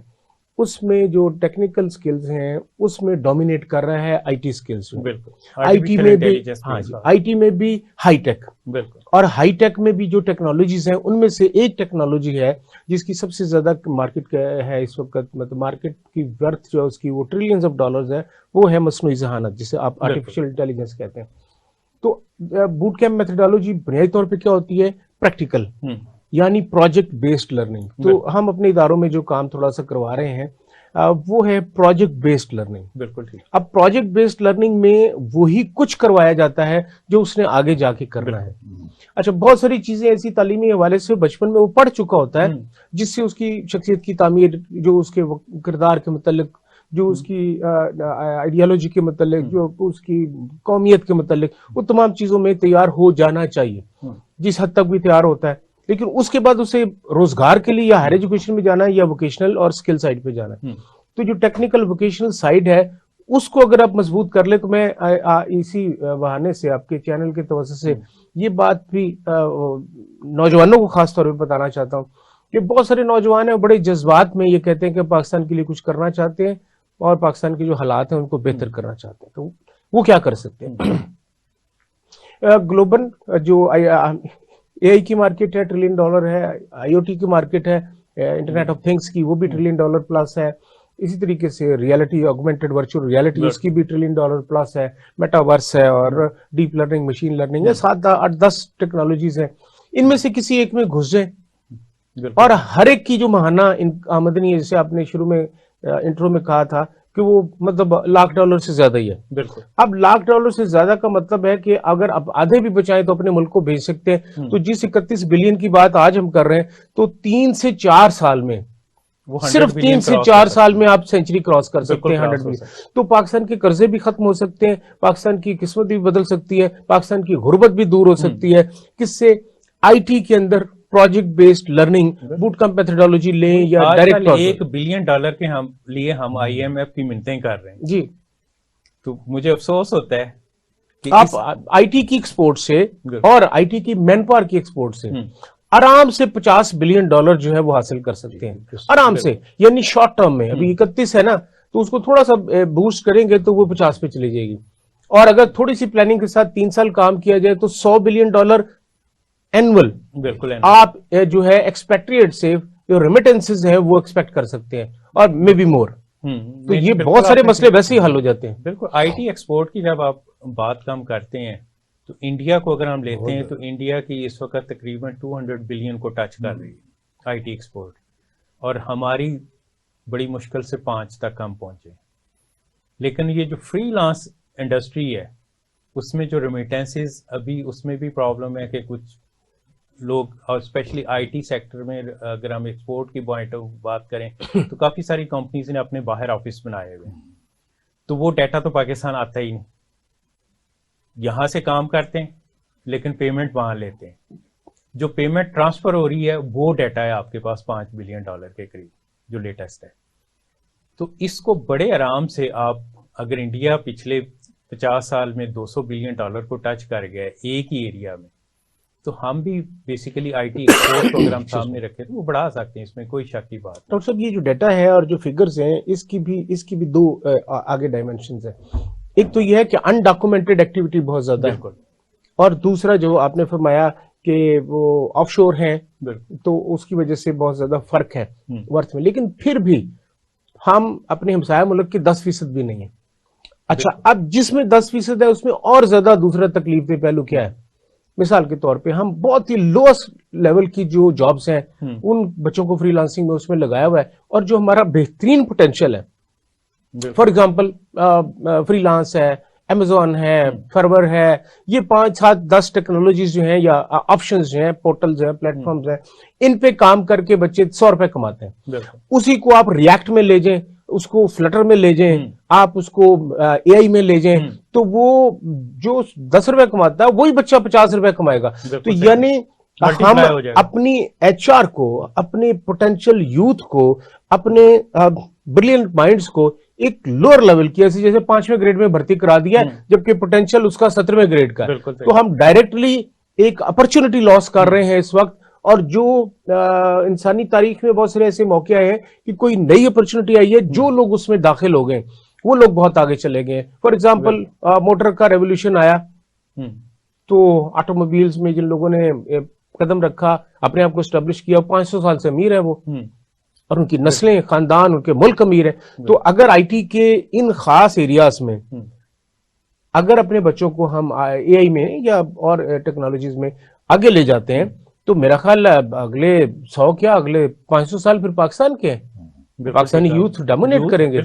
اس میں جو ٹیکنیکل سکلز ہیں اس میں ڈومینیٹ کر رہا ہے IT سکلز. IT میں بھی, ہاں جی, IT میں بھی ہائی ٹیک, اور ہائی ٹیک میں بھی جو ٹیکنالوجیز ہیں ان میں سے ایک ٹیکنالوجی ہے جس کی سب سے زیادہ مارکیٹ ہے اس وقت, مطلب مارکیٹ کی ورتھ جو ہے اس کی وہ ٹریلینز آف ڈالرز ہے, وہ ہے مصنوعی ذہانت جسے آپ آرٹیفیشل انٹیلیجنس کہتے ہیں. تو بوٹ کیمپ میتھڈالوجی بنیادی طور پہ کیا ہوتی ہے, پریکٹیکل, یعنی پروجیکٹ بیسڈ لرننگ. تو ہم اپنے اداروں میں جو کام تھوڑا سا کروا رہے ہیں وہ ہے پروجیکٹ بیسڈ لرننگ. بالکل ٹھیک. اب پروجیکٹ بیسڈ لرننگ میں وہی کچھ کروایا جاتا ہے جو اس نے آگے جا کے کرنا ہے. اچھا, بہت ساری چیزیں ایسی تعلیمی حوالے سے بچپن میں وہ پڑھ چکا ہوتا ہے جس سے اس کی شخصیت کی تعمیر, جو اس کے کردار کے متعلق, جو اس کی آئیڈیالوجی کے متعلق, جو اس کی قومیت کے متعلق, وہ تمام چیزوں میں تیار ہو جانا چاہیے جس حد تک بھی تیار ہوتا ہے. لیکن اس کے بعد اسے روزگار کے لیے یا ہائر ایجوکیشن میں جانا ہے یا ووکیشنل اور اسکل سائڈ پہ جانا ہے. تو جو ٹیکنیکل ووکیشنل سائڈ ہے اس کو اگر آپ مضبوط کر لیں, تو میں اسی بہانے سے آپ کے چینل کے توسط سے یہ بات بھی نوجوانوں کو خاص طور پہ بتانا چاہتا ہوں کہ بہت سارے نوجوان ہیں بڑے جذبات میں یہ کہتے ہیں کہ پاکستان کے لیے کچھ کرنا چاہتے ہیں اور پاکستان کے جو حالات ہیں ان کو بہتر کرنا چاہتے ہیں. تو وہ کیا کر سکتے ہیں؟ گلوبل جو AI کی مارکیٹ ہے, $1 ٹریلین ہے, IoT کی مارکیٹ ہے, انٹرنیٹ آف تھنگس کی, وہ بھی $1 ٹریلین پلس ہے. اسی طریقے سے ریالٹی, آگمنٹڈ ورچوئل ریالٹی, اس کی بھی $1 ٹریلین پلس ہے. میٹاورس ہے اور ڈیپ لرننگ, مشین لرننگ ہے. 7-8-10 ٹیکنالوجیز ہیں. ان میں سے کسی ایک میں گھس جائیں اور ہر ایک کی جو ماہانہ آمدنی ہے, جیسے آپ نے شروع میں انٹرو میں کہا تھا کہ وہ مطلب $1,00,000 سے زیادہ ہی ہے. بالکل. اب $1,00,000 سے زیادہ کا مطلب ہے کہ اگر اب آدھے بھی بچائیں تو اپنے ملک کو بھیج سکتے ہیں. تو جس 31 بلین کی بات آج ہم کر رہے ہیں, تو 3 سے 4 سال میں, صرف 3 سے 4 سال میں آپ سینچری کراس کر سکتے ہیں 100 بلین. تو پاکستان کے قرضے بھی ختم ہو سکتے ہیں, پاکستان کی قسمت بھی بدل سکتی ہے, پاکستان کی غربت بھی دور ہو سکتی ہے. کس سے؟ IT کے اندر project based learning, boot camp methodology لیں یا ڈائریکٹ $1 بلین کے لیے ہم IMF کی منتیں کر رہے ہیں جی. تو مجھے افسوس ہوتا ہے کہ آپ IT کی ایکسپورٹ سے اور IT کی مین پاور کی ایکسپورٹ سے آرام سے $50 بلین جو ہے وہ حاصل کر سکتے ہیں آرام سے, یعنی شارٹ ٹرم میں. ابھی 31 ہے نا, تو اس کو تھوڑا سا بوسٹ کریں گے تو وہ 50 پہ چلی جائے گی. اور اگر تھوڑی سی پلاننگ کے ساتھ 3 سال کام کیا جائے تو $100 بلین اینول آپ جو ہے ایکسپیکٹریٹ سے جو ریمیٹنسز ہیں وہ ایکسپیکٹ کر سکتے ہیں, اور مے بی مور. تو یہ بہت سارے مسئلے ویسے ہی حل ہو جاتے ہیں. بالکل. IT ایکسپورٹ کی جب آپ بات کم کرتے ہیں تو انڈیا کو اگر ہم لیتے ہیں تو انڈیا کی اس وقت تقریباً 200 بلین کو ٹچ کر رہی ہے IT ایکسپورٹ, اور ہماری بڑی مشکل سے 5 تک ہم پہنچے. لیکن یہ جو فری لانس انڈسٹری ہے اس میں جو ریمیٹنسز, ابھی اس میں بھی پرابلم ہے کہ کچھ لوگ اور اسپیشلی آئی ٹی سیکٹر میں اگر ہم ایکسپورٹ کی پوائنٹ آف بات کریں تو کافی ساری کمپنیز نے اپنے باہر آفس بنائے ہوئے ہیں، تو وہ ڈیٹا تو پاکستان آتا ہی نہیں، یہاں سے کام کرتے ہیں لیکن پیمنٹ وہاں لیتے ہیں، جو پیمنٹ ٹرانسفر ہو رہی ہے وہ ڈیٹا ہے آپ کے پاس $5 بلین کے قریب جو لیٹسٹ ہے. تو اس کو بڑے آرام سے آپ اگر انڈیا پچھلے 50 سال میں $200 بلین کو ٹچ کر گیا ایک ہی ایریا میں، تو ہم بھی basically I T export programme سامنے رکھے تو وہ بڑھا سکتے ہیں، اس میں کوئی شک کی بات نہیں. ڈاکٹر صاحب یہ جو ڈیٹا ہے اور جو فگرز ہیں اس کی بھی دو آگے ڈائمینشنز ہیں. ایک تو یہ ہے کہ انڈاکومنٹڈ ایکٹیویٹی بہت زیادہ ہے، بالکل، اور دوسرا جو آپ نے فرمایا کہ وہ آف شور ہیں تو اس کی وجہ سے بہت زیادہ فرق ہے ورتھ میں، لیکن پھر بھی ہم اپنے ہمسایہ ملک کے 10% بھی نہیں ہیں. اچھا اب جس میں 10% ہے اس میں اور زیادہ دوسرا تکلیف دہ پہلو کیا ہے؟ مثال کے طور پہ ہم بہت ہی لوسٹ لیول کی جو جابس ہیں ان بچوں کو فری لانسنگ میں اس میں لگایا ہوا ہے، اور جو ہمارا بہترین پوٹینشیل ہے، فار ایگزامپل فری لانس ہے، امیزون ہے، فرور ہے، یہ 5 7 10 ٹیکنالوجیز جو ہیں یا آپشنز جو ہیں، پورٹلز ہیں، پلیٹ فارمز ہیں، ان پہ کام کر کے بچے $100 کماتے ہیں. اسی کو آپ ریئیکٹ میں لے جائیں، اس کو فلٹر میں لے جائیں، آپ اس کو اے آئی میں لے جائیں، تو وہ جو $10 کماتا ہے وہی بچہ $50 کمائے گا. تو یعنی ہم اپنی ایچ آر کو، اپنے پوٹینشیل یوتھ کو، اپنے بریلینٹ مائنڈز کو ایک لوور لیول کی جیسے 5ویں گریڈ میں بھرتی کرا دیا جبکہ پوٹینشیل اس کا 17ویں گریڈ کا ہے. تو ہم ڈائریکٹلی ایک اپرچونٹی لاس کر رہے ہیں اس وقت، اور جو انسانی تاریخ میں بہت سارے ایسے موقع آئے ہیں کہ کوئی نئی اپرچونٹی آئی ہے، جو لوگ اس میں داخل ہو گئے وہ لوگ بہت آگے چلے گئے. فار ایگزامپل موٹر کا ریولیوشن آیا تو آٹو موبائلز میں جن لوگوں نے قدم رکھا، اپنے آپ کو اسٹیبلش کیا، 500 سال سے امیر ہے وہ، اور ان کی نسلیں، خاندان، ان کے ملک امیر ہے. تو اگر آئی ٹی کے ان خاص ایریاز میں اگر اپنے بچوں کو ہم اے آئی میں یا اور ٹیکنالوجیز میں آگے لے جاتے ہیں تو میرا خیال ہے اگلے 100 کیا اگلے 500 سال پھر پاکستان کے پاکستانی یوتھ ڈومینیٹ کریں گے.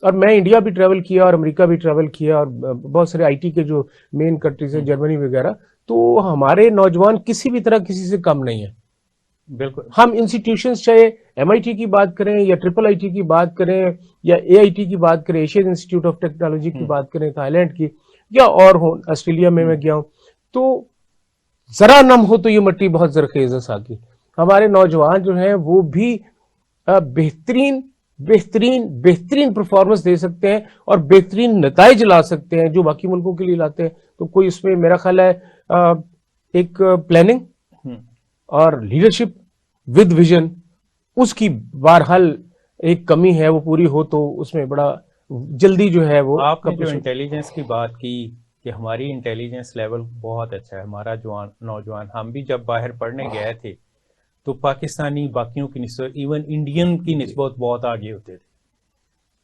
اور میں انڈیا بھی ٹریول کیا اور امریکہ بھی ٹریول کیا، اور بہت سارے آئی ٹی کے جو مین کنٹریز ہیں، جرمنی وغیرہ، تو ہمارے نوجوان کسی بھی طرح کسی سے کم نہیں ہے. بالکل، ہم انسٹیٹیوشنز چاہے ایم آئی ٹی کی بات کریں یا ٹرپل آئی ٹی کی بات کریں یا اے آئی ٹی کی بات کریں، ایشین انسٹیٹیوٹ آف ٹیکنالوجی کی بات کریں، تھائی لینڈ کی یا اور ہوں، آسٹریلیا میں گیا ہوں، تو ذرا نم ہو تو یہ مٹی بہت زرخیز ہے ساقی. ہمارے نوجوان جو ہیں وہ بھی بہترین بہترین بہترین پرفارمنس دے سکتے ہیں اور بہترین نتائج لا سکتے ہیں جو باقی ملکوں کے لیے لاتے ہیں. تو کوئی اس میں میرا خیال ہے ایک پلاننگ اور لیڈرشپ ود ویژن اس کی بہرحال ایک کمی ہے، وہ پوری ہو تو اس میں بڑا جلدی جو ہے وہ. آپ نے جو انٹیلیجنس کی بات کی کہ ہماری انٹیلیجنس لیول بہت اچھا ہے، ہمارا نوجوان، ہم بھی جب باہر پڑھنے گئے تھے تو پاکستانی باقیوں کی نسبت، ایون انڈین کی نسبت بہت آگے ہوتے تھے.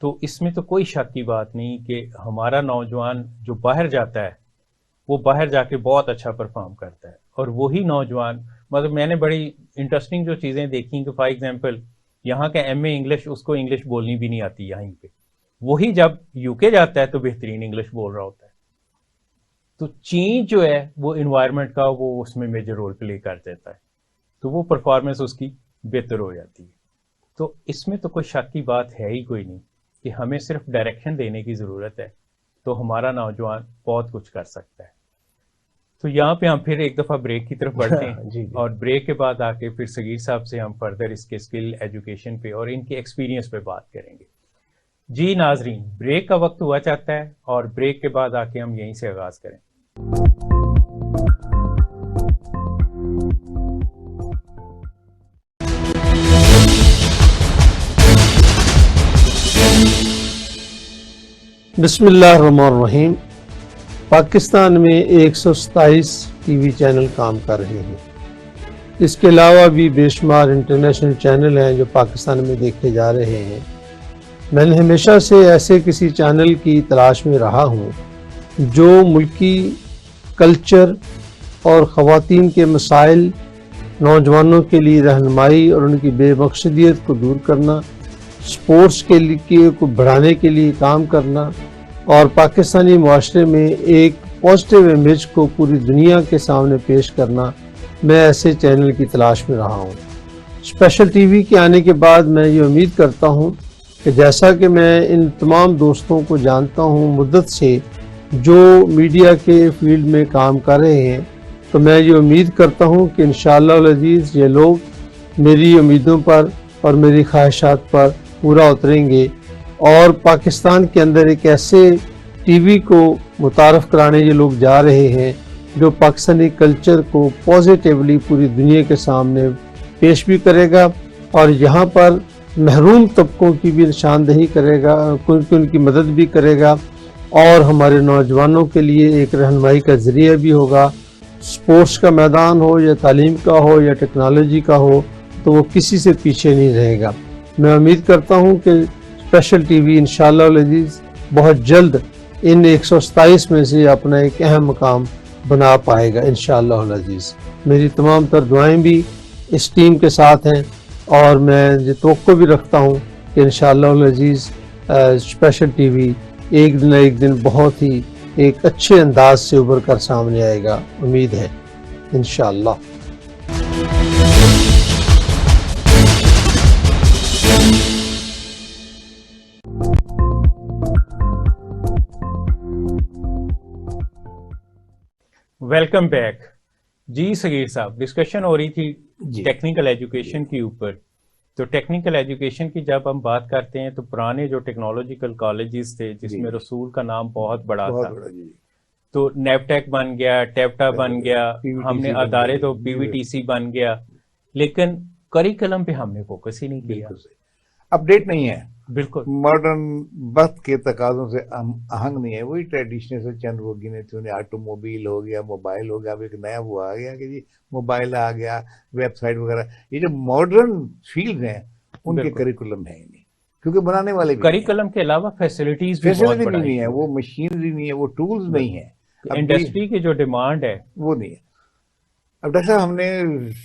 تو اس میں تو کوئی شک کی بات نہیں کہ ہمارا نوجوان جو باہر جاتا ہے وہ باہر جا کے بہت اچھا پرفارم کرتا ہے. اور وہی نوجوان، مطلب میں نے بڑی انٹرسٹنگ جو چیزیں دیکھی کہ فار ایگزامپل یہاں کا ایم اے انگلش، اس کو انگلش بولنی بھی نہیں آتی یہیں پہ، وہی جب یو کے جاتا ہے تو بہترین انگلش بول رہا ہوتا ہے. تو چینج جو ہے وہ انوائرمنٹ کا وہ اس میں میجر رول پلے کر دیتا ہے، تو وہ پرفارمنس اس کی بہتر ہو جاتی ہے. تو اس میں تو کوئی شک کی بات ہے ہی کوئی نہیں کہ ہمیں صرف ڈائریکشن دینے کی ضرورت ہے تو ہمارا نوجوان بہت کچھ کر سکتا ہے. تو یہاں پہ ہم پھر ایک دفعہ بریک کی طرف بڑھتے ہیں اور بریک کے بعد آ کے پھر صغیر صاحب سے ہم فردر اس کے اسکل ایجوکیشن پہ اور ان کے ایکسپیرینس پہ بات کریں گے. جی ناظرین، بریک کا وقت ہوا چاہتا ہے اور بریک کے بعد آ کے ہم یہیں سے آغاز کریں. بسم اللہ الرحمن الرحیم. پاکستان میں 127 ٹی وی چینل کام کر رہے ہیں. اس کے علاوہ بھی بے شمار انٹرنیشنل چینل ہیں جو پاکستان میں دیکھے جا رہے ہیں. میں نے ہمیشہ سے ایسے کسی چینل کی تلاش میں رہا ہوں جو ملکی کلچر اور خواتین کے مسائل، نوجوانوں کے لیے رہنمائی اور ان کی بے مقصدیت کو دور کرنا، سپورٹس کے لیے کو بڑھانے کے لیے کام کرنا اور پاکستانی معاشرے میں ایک پازیٹیو امیج کو پوری دنیا کے سامنے پیش کرنا میں ایسے چینل کی تلاش میں رہا ہوں۔ اسپیشل ٹی وی کے آنے کے بعد میں یہ امید کرتا ہوں کہ جیسا کہ میں ان تمام دوستوں کو جانتا ہوں مدت سے جو میڈیا کے فیلڈ میں کام کر رہے ہیں، تو میں یہ امید کرتا ہوں کہ انشاءاللہ العزیز یہ لوگ میری امیدوں پر اور میری خواہشات پر پورا اتریں گے، اور پاکستان کے اندر ایک ایسے ٹی وی کو متعارف کرانے یہ لوگ جا رہے ہیں جو پاکستانی کلچر کو پازیٹیولی پوری دنیا کے سامنے پیش بھی کرے گا، اور یہاں پر محروم طبقوں کی بھی نشاندہی کرے گا، ان کی مدد بھی کرے گا، اور ہمارے نوجوانوں کے لیے ایک رہنمائی کا ذریعہ بھی ہوگا۔ سپورٹس کا میدان ہو یا تعلیم کا ہو یا ٹیکنالوجی کا ہو، تو وہ کسی سے پیچھے نہیں رہے گا۔ میں امید کرتا ہوں کہ اسپیشل ٹی وی انشاءاللہ العزیز بہت جلد ان 127 میں سے اپنا ایک اہم مقام بنا پائے گا انشاءاللہ العزیز۔ میری تمام تر دعائیں بھی اس ٹیم کے ساتھ ہیں، اور میں یہ توقع بھی رکھتا ہوں کہ انشاءاللہ العزیز اسپیشل ٹی وی ایک دن ایک دن بہت ہی ایک اچھے انداز سے ابھر کر سامنے آئے گا، امید ہے انشاءاللہ۔ Welcome back. جی صغیر صاحب، ڈسکشن ہو رہی تھی جی ٹیکنیکل ایجوکیشن کے اوپر، تو ٹیکنیکل ایجوکیشن کی جب ہم بات کرتے ہیں تو پرانے جو ٹیکنالوجیکل کالجز تھے جس میں رسول کا نام بہت بڑا تھا، جی تو نیپٹیک بن گیا، ٹیپٹا بن گیا، ہم نے ادارے تو پی وی ٹی سی بن گیا، لیکن کریکلم پہ ہم نے فوکس ہی نہیں کیا، اپڈیٹ نہیں ہے، بالکل ماڈرن وقت کے تقاضوں سے آہنگ نہیں ہے، وہی ٹریڈیشنل سے چند وہ گنے تھے، انہیں آٹو موبائل ہو گیا، موبائل ہو گیا، اب ایک نیا وہ آ گیا کہ جی موبائل آ گیا، ویب سائٹ وغیرہ، یہ جو ماڈرن فیلڈ ہیں ان کے کریکولم ہے ہی نہیں، کیونکہ بنانے والے بھی کریکلم کے علاوہ فیسلٹیز بھی فیسلٹی بھی نہیں ہے، وہ مشینری نہیں ہے، وہ ٹولز نہیں ہیں، انڈسٹری کی جو ڈیمانڈ ہے وہ نہیں ہے۔ اب ڈاکٹر صاحب ہم نے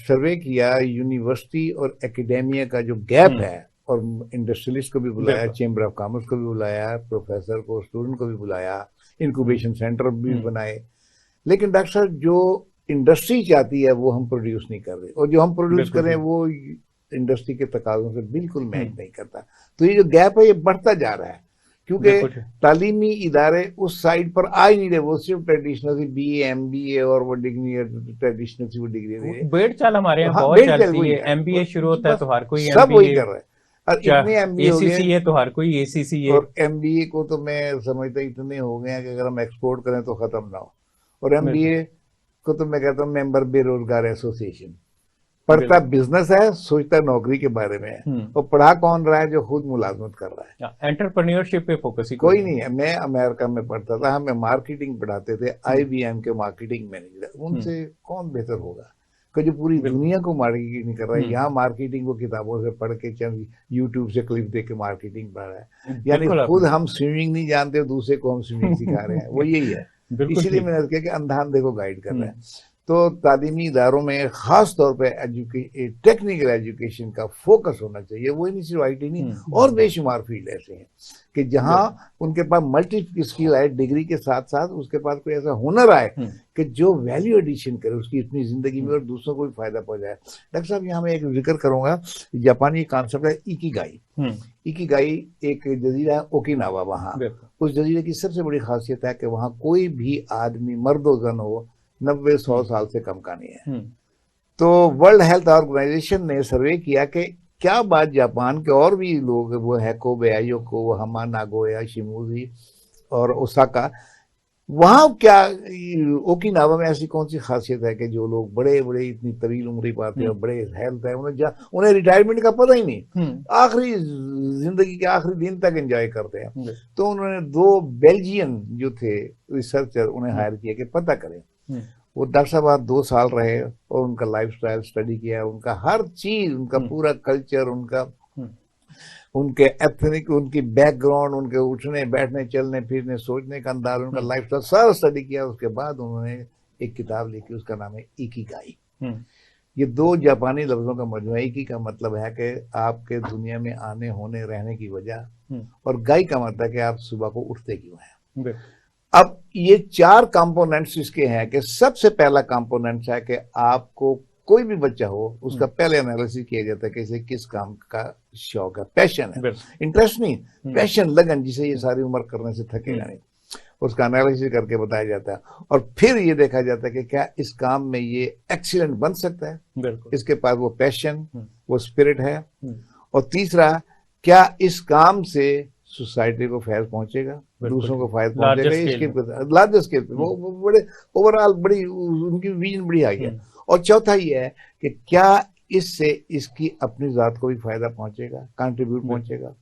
سروے کیا یونیورسٹی اور اکیڈیمیا کا جو گیپ ہے، اور انڈسٹریلسٹ کو بھی بلایا، چیمبر آف کامرس کو بھی بلایا، پروفیسر کو، اسٹوڈنٹ کو بھی بلایا، انکوبیشن سینٹر بھی بنائے، لیکن ڈاکٹر صاحب جو انڈسٹری چاہتی ہے وہ ہم پروڈیوس نہیں کر رہے، اور جو ہم پروڈیوس کریں وہ انڈسٹری کے تقاضوں سے بالکل میچ نہیں کرتا، تو یہ جو گیپ ہے یہ بڑھتا جا رہا ہے، کیونکہ تعلیمی ادارے اس سائڈ پر آ ہی نہیں رہے، وہ صرف ٹریڈیشنل سی بی اے، ایم بی اے اور وہ ڈگری، ٹریڈیشنل سی وہ ڈگری، بیٹ چال ہمارے یہاں بہت چلتی ہے، ایم بی اے شروع ہوتا ہے تو ہر کوئی سب وہی کر رہا ہے، اور اتنے ایم بی اے سی سی ہے تو ہر کوئی اے سی سی ہے، اور ایم بی اے کو تو میں سمجھتا اتنے ہو گئے ہیں کہ اگر ہم ایکسپورٹ کریں تو ختم نہ ہو، اور ایم بی اے کو تو میں کہتا ہوں ممبر بے روزگار ایسوسی ایشن، پڑھتا بزنس ہے، سوچتا نوکری کے بارے میں ہے، اور پڑھا کون رہا ہے؟ جو خود ملازمت کر رہا ہے، انٹرپرینیورشپ پہ فوکس ہی کوئی نہیں ہے۔ میں امریکہ میں پڑھتا تھا، ہمیں مارکیٹنگ پڑھاتے تھے، آئی بی ایم کے مارکیٹنگ مینیجر، ان سے کون بہتر ہوگا کہ جو پوری دنیا کو مارکیٹنگ کر رہا ہے، یہاں مارکیٹنگ کو کتابوں سے پڑھ کے چند یوٹیوب سے کلپ دیکھ کے مارکیٹنگ پڑھ رہا ہے، یعنی خود ہم سوئمنگ نہیں جانتے، دوسرے کو ہم سوئمنگ سکھا رہے ہیں، وہ یہی ہے، اسی لیے میں نے کہا کہ اندھا اندھے کو گائیڈ کر رہا ہے۔ تو تعلیمی اداروں میں خاص طور پہ ٹیکنیکل ایجوکیشن کا فوکس ہونا چاہیے، وہ نہیں صرف آئی ٹی نہیں، اور بے شمار فیلڈ ایسے ہیں کہ جہاں ان کے پاس ملٹی اسکل آئے، ڈگری کے ساتھ ساتھ اس کے پاس کوئی ایسا ہنر آئے کہ جو ویلیو ایڈیشن کرے اس کی اپنی زندگی میں اور دوسروں کو بھی فائدہ پہنچائے۔ ڈاکٹر صاحب یہاں میں ایک ذکر کروں گا، جاپانی کانسیپٹ ہے ایکیگائی۔ ایکیگائی ایک جزیرہ ہے اوکیناوا، وہاں اس جزیرے کی سب سے بڑی خاصیت ہے کہ وہاں کوئی بھی آدمی، مرد و زن ہو، 90-100 سال سے کم کا نہیں ہے۔ تو ورلڈ ہیلتھ آرگنائزیشن نے سروے کیا کہ کیا بات جاپان کے اور بھی لوگ، وہ ہیکو بیایوکو، ہما ناگویا، شیموزی اور اوساکا، وہاں کیا اوکیناوا میں ایسی کون سی خاصیت ہے کہ جو لوگ بڑے بڑے اتنی طویل عمری پاتے ہیں اور بڑے ہیلتھ ہے، انہیں ریٹائرمنٹ کا پتہ ہی نہیں، آخری زندگی کے آخری دن تک انجوائے کرتے ہیں۔ تو انہوں نے 2 بیلجین جو تھے ریسرچر انہیں ہائر کیا کہ پتہ کریں، وہ ڈاکٹر صاحب 2 سال رہے اور ان کا لائف سٹائل سٹڈی کیا، ان کا ہر چیز، ان کا پورا کلچر، ان کے ایتھنک، ان کی بیک گراؤنڈ، ان کے اٹھنے بیٹھنے چلنے پھرنے سوچنے کا انداز، ان کا لائف سٹائل سارا سٹڈی کیا۔ اس کے بعد انہوں نے ایک کتاب لکھی، اس کا نام ہے ایکیگائی۔ یہ 2 جاپانی لفظوں کا مجموعہ۔ ایکی کا مطلب ہے کہ آپ کے دنیا میں آنے ہونے رہنے کی وجہ، اور گائی کا مطلب ہے کہ آپ صبح کو اٹھتے کیوں ہیں۔ اب یہ 4 کمپوننٹس اس کے ہیں کہ سب سے پہلا کمپوننٹ ہے کہ آپ کو کوئی بھی بچہ ہو اس کا پہلے انالیسس کیا جاتا ہے کہ اسے کس کام کا شوق ہے, پیشن ہے, انٹرسٹ نہیں, پیشن, لگن, جسے یہ ساری عمر کرنے سے تھکے گا نہیں, اس کا انالیسس کر کے بتایا جاتا ہے. اور پھر یہ دیکھا جاتا ہے کہ کیا اس کام میں یہ ایکسیلنٹ بن سکتا ہے, اس کے پاس وہ پیشن, وہ اسپرٹ ہے. اور تیسرا, کیا اس کام سے سوسائٹی کو فائدہ پہنچے گا, دوسروں کو فائدہ پہنچے گا, لارجر اسکیل پہ, وہ بڑے اوور آل بڑی ان کی ویژن بڑی آئی ہے. اور چوتھا یہ ہے کہ کیا اس سے اس کی اپنی ذات کو بھی فائدہ پہنچے گا, کنٹریبیوٹ پہنچے گا.